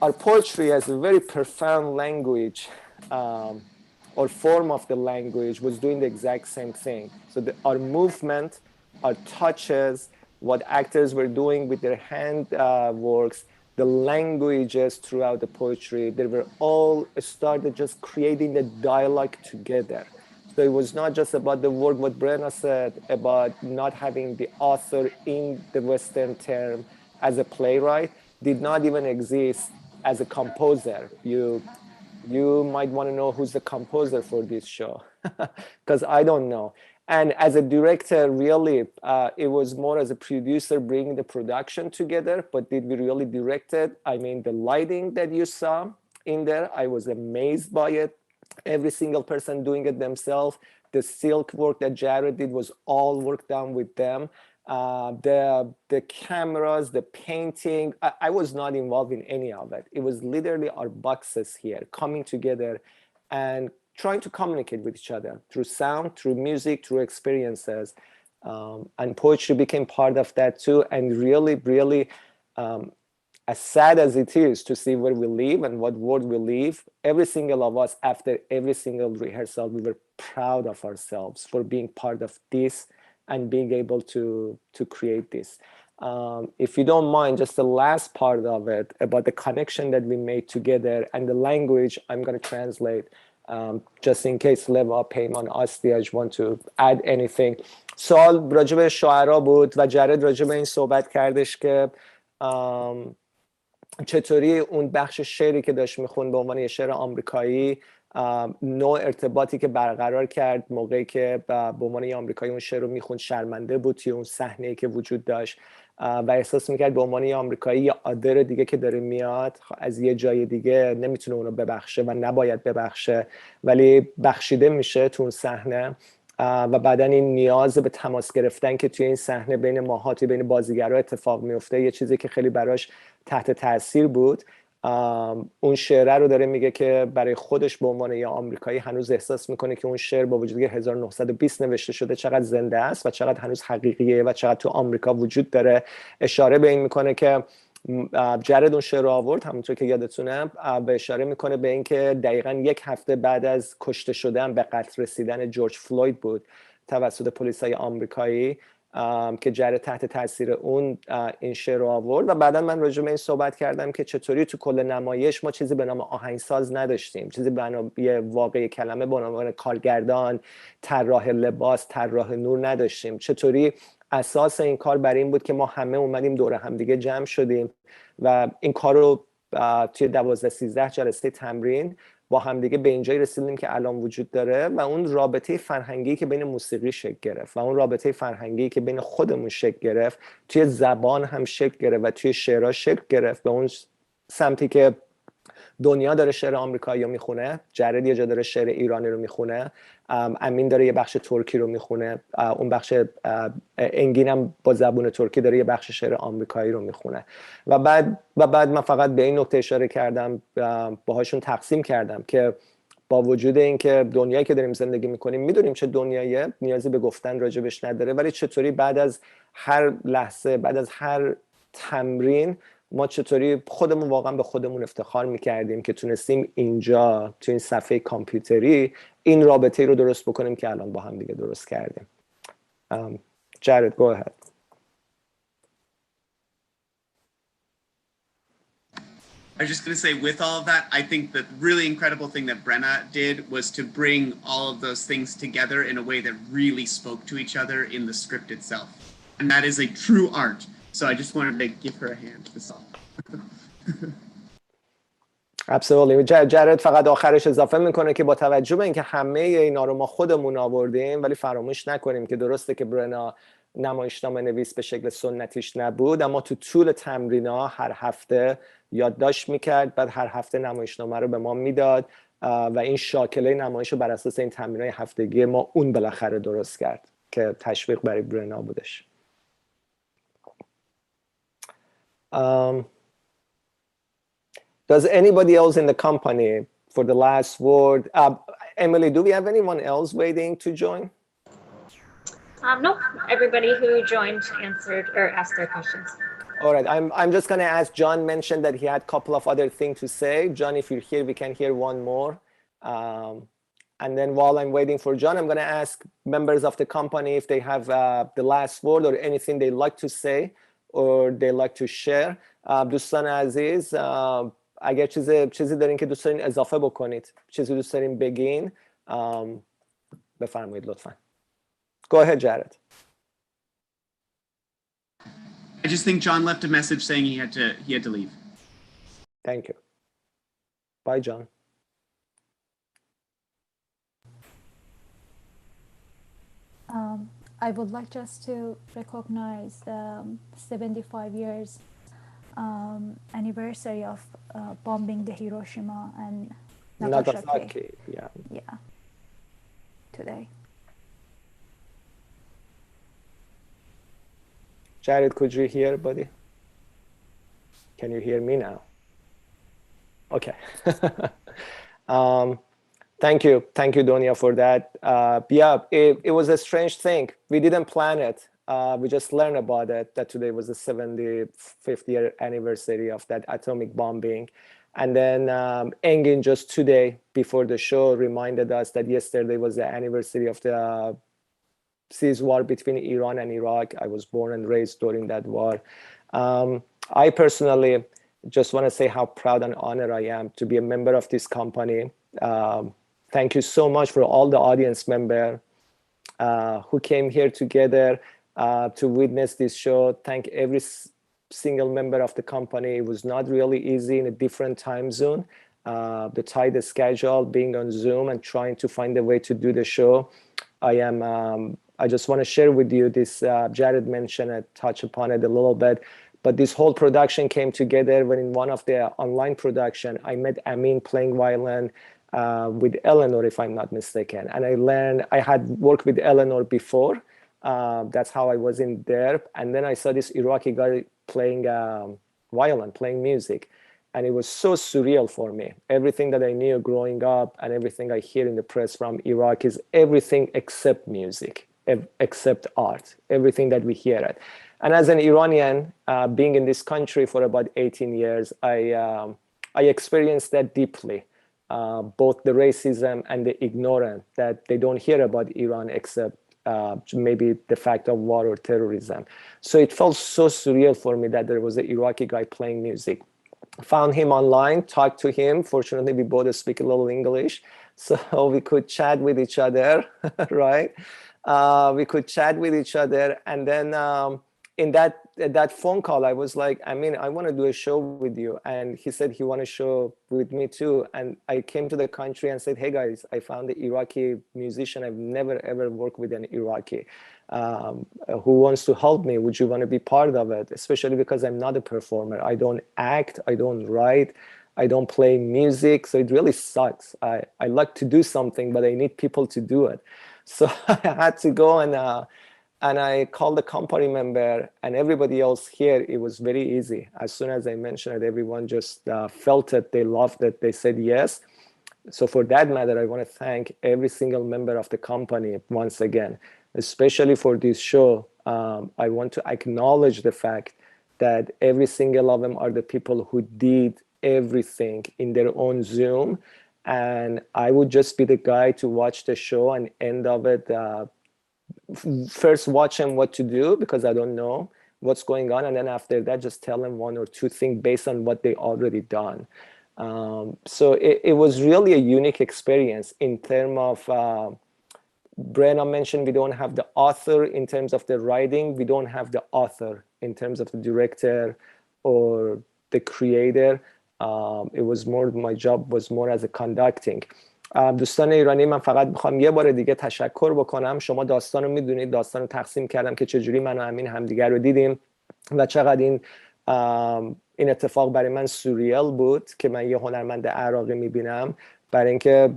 Our poetry as a very profound language, or form of the language, was doing the exact same thing. So our movement, our touches, what actors were doing with their hand works, the languages throughout the poetry, they were all started just creating the dialogue together. So it was not just about the word, what Brenna said, about not having the author in the Western term as a playwright, did not even exist as a composer. You might want to know who's the composer for this show, because I don't know. And as a director, really, it was more as a producer bringing the production together, but did we really direct it? I mean, the lighting that you saw in there, I was amazed by it. Every single person doing it themselves. The silk work that Jared did was all work done with them. The cameras, the painting, I was not involved in any of it. It was literally our boxes here coming together and trying to communicate with each other through sound, through music, through experiences. And poetry became part of that too. And really, really, as sad as it is to see where we live and what world we live, every single of us, after every single rehearsal, we were proud of ourselves for being part of this and being able to create this. If you don't mind, just the last part of it about the connection that we made together and the language, I'm going to translate just in case Leva, Peyman, Astiaj want to add anything. سوال راجع به شاعرها بود و جرد راجع به این صحبت کردش که چطوری اون بخش شعری که داشت میخوند به عنوان یه شعر آمریکایی، نوع ارتباطی که برقرار کرد موقعی که به عنوان یه آمریکایی اون شعر رو میخوند، شرمنده بود توی اون صحنه‌ای که وجود داشت و احساس میکرد به عنوان یه آمریکایی یه آدر دیگه که داره میاد از یه جای دیگه نمیتونه اونو ببخشه و نباید ببخشه، ولی بخشیده میشه تو اون صحنه. و بعدن این نیاز به تماس گرفتن که توی این صحنه بین ماها، توی بین بازیگرها اتفاق میفته، یه چیزی که خیلی براش تحت تاثیر بود. اون شعره رو داره میگه که برای خودش به عنوان یه آمریکایی هنوز احساس میکنه که اون شعر با وجودی که 1920 نوشته شده چقدر زنده است و چقدر هنوز حقیقیه و چقدر تو آمریکا وجود داره. اشاره به این میکنه که جرد اون شعر رو آورد، همونطور که یادتونه، به اشاره میکنه به اینکه دقیقاً یک هفته بعد از کشته شدن، به قتل رسیدن جورج فلوید بود توسط پلیسای آمریکایی، که جره تحت تاثیر اون این شعر رو آورد و بعدا من راجع به این صحبت کردم که چطوری تو کل نمایش ما چیزی به نام آهنگساز نداشتیم، چیزی به نام یه واقعی کلمه به عنوان کارگردان، طراح لباس، طراح نور نداشتیم. چطوری اساس این کار برای این بود که ما همه اومدیم دور هم دیگه جمع شدیم و این کار رو توی 12-13 جلسه تمرین با همدیگه به اینجایی رسیدیم که الان وجود داره و اون رابطه فرهنگی که بین موسیقی شکل گرفت و اون رابطه فرهنگی که بین خودمون شکل گرفت توی زبان هم شکل گرفت و توی شعرها شکل گرفت به اون سمتی که دنیا داره شعر آمریکایی رو میخونه، جرد یه جا داره شعر ایرانی رو میخونه، امین داره یه بخش ترکی رو میخونه، اون بخش انگین هم با زبون ترکی داره یه بخش شعر آمریکایی رو میخونه و بعد من فقط به این نکته اشاره کردم، باهاشون تقسیم کردم که با وجود اینکه دنیایی که داریم زندگی میکنیم میدونیم چه دنیاییه، نیازی به گفتن راجبش نداره، ولی چطوری بعد از هر لحظه، بعد از هر تمرین ما چطوری خودمون واقعا به خودمون افتخار میکردیم که تونستیم اینجا تو این صفحه کامپیوتری این رابطه رو درست بکنیم که الان با هم دیگه درست کردیم. Jared, go ahead. I was just going to say, with all of that, I think the really incredible thing that Brenna did was to bring all of those things together in a way that really spoke to each other in the script itself. And that is a true art. So I just wanted to give her a hand. That's all. Absolutely. جرد فقط آخرش اضافه میکنه که با توجه به اینکه همه اینا رو ما خودمون آوردیم ولی فراموش نکنیم که درسته که برنا نمایشنامه نویس به شکل سنتیش نبود، اما تو طول تمرینا هر هفته یادداشت میکرد، بعد هر هفته نمایشنامه رو به ما میداد و این شاکله نمایش رو بر اساس این تمرینای هفتگی ما اون بالاخره درست کرد که تشویق برای برنا بودش. Does anybody else in the company for the last word? Emily, do we have anyone else waiting to join? Nope. Everybody who joined answered or asked their questions. All right. I'm just going to ask. John mentioned that he had a couple of other things to say. John, if you're here, we can hear one more. And then while I'm waiting for John, I'm going to ask members of the company if they have the last word or anything they like to say or they like to share. دوستان عزیز، اگر چیزی دارین که دوست دارین اضافه بکنید، چیزی دوست دارین بگین، بفرمایید لطفاً. Go ahead, Jared. I just think John left a message saying he had to leave. Thank you. Bye, John. I would like just to recognize the 75 years anniversary of bombing the Hiroshima and Nagasaki. Yeah. Today. Jared, could you hear, buddy? Can you hear me now? Okay. Thank you, Donya, for that. Yeah, it was a strange thing. We didn't plan it. We just learned about it, that today was the 75th year anniversary of that atomic bombing. And then Engin just today, before the show, reminded us that yesterday was the anniversary of the ceasefire between Iran and Iraq. I was born and raised during that war. I personally just want to say how proud and honored I am to be a member of this company. Thank you so much for all the audience members who came here together to witness this show. Thank every single member of the company. It was not really easy in a different time zone. The tight schedule, being on Zoom and trying to find a way to do the show. I just want to share with you this, Jared mentioned it, touch upon it a little bit, but this whole production came together when in one of the online production, I met Ameen playing violin with Eleanor, if I'm not mistaken. And I had worked with Eleanor before. That's how I was in there. And then I saw this Iraqi guy playing violin, playing music. And it was so surreal for me. Everything that I knew growing up and everything I hear in the press from Iraq is everything except music, except art, everything that we hear it. And as an Iranian, being in this country for about 18 years, I experienced that deeply. Both the racism and the ignorance that they don't hear about Iran except maybe the fact of war or terrorism. So it felt so surreal for me that there was an Iraqi guy playing music. Found him online, talked to him. Fortunately, we both speak a little English, so we could chat with each other, right? We could chat with each other, and then in that phone call, I was like, I mean, I want to do a show with you. And he said he want to show with me too. And I came to the country and said, hey guys, I found the Iraqi musician. I've never ever worked with an Iraqi who wants to help me. Would you want to be part of it? Especially because I'm not a performer. I don't act, I don't write, I don't play music. So it really sucks. I like to do something, but I need people to do it. So I had to go and I called the company member and everybody else here. It was very easy. As soon as I mentioned it, everyone just felt it. They loved it. They said yes. So for that matter, I want to thank every single member of the company once again, especially for this show. I want to acknowledge the fact that every single of them are the people who did everything in their own Zoom. And I would just be the guy to watch the show and end of it, first watch them what to do because I don't know what's going on, and then after that just tell them one or two things based on what they already done. So it was really a unique experience in terms of Brenna mentioned we don't have the author in terms of the writing, we don't have the author in terms of the director or the creator. It was more, my job was more as a conducting. دوستان ایرانی، من فقط میخوام یه بار دیگه تشکر بکنم. شما داستان رو میدونید، داستان رو تقسیم کردم که چجوری من و امین همدیگر رو دیدیم و چقدر این اتفاق برای من سوریال بود که من یه هنرمند عراقی میبینم، برای اینکه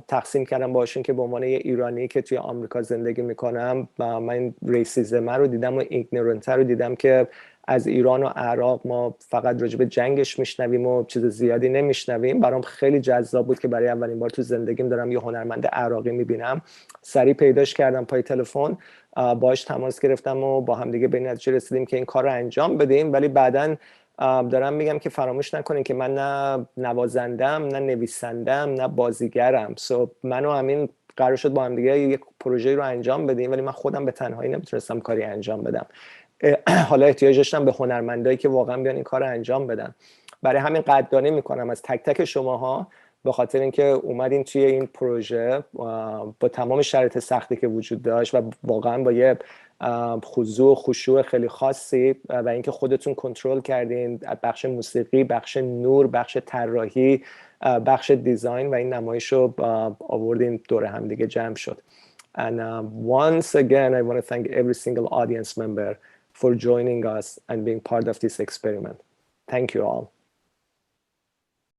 تقسیم کردم باشون که به عنوان یه ایرانی که توی آمریکا زندگی میکنم من ریسیزم رو دیدم و ایگنورنت رو دیدم که از ایران و عراق ما فقط راجع به جنگش میشنویم و چیز زیادی نمیشنویم. برام خیلی جذاب بود که برای اولین بار تو زندگیم دارم یه هنرمند عراقی میبینم. سریع پیداش کردم پای تلفن، باهاش تماس گرفتم و با هم دیگه به نتیجه رسیدیم که این کار رو انجام بدیم. ولی بعداً دارم میگم که فراموش نکنین که من نه نوازندم، نه نویسندم، نه بازیگرم. من و امین قرار شد با هم دیگه یک پروژه رو انجام بدیم، ولی من خودم به تنهایی نمیتونستم کاری انجام بدم. حالا احتیاج داشتم به هنرمندایی که واقعا بیان این کار رو انجام بدن. برای همین قدردانی میکنم از تک تک شماها به خاطر اینکه اومدین توی این پروژه با تمام شرایط سختی که وجود داشت و واقعا با یه خضوع و خشوع خیلی خاصی و اینکه خودتون کنترل کردین بخش موسیقی، بخش نور، بخش طراحی، بخش دیزاین و این نمایش رو آوردین دور هم دیگه جمع شد. And once again I want to thank every single audience member for joining us and being part of this experiment. Thank you all.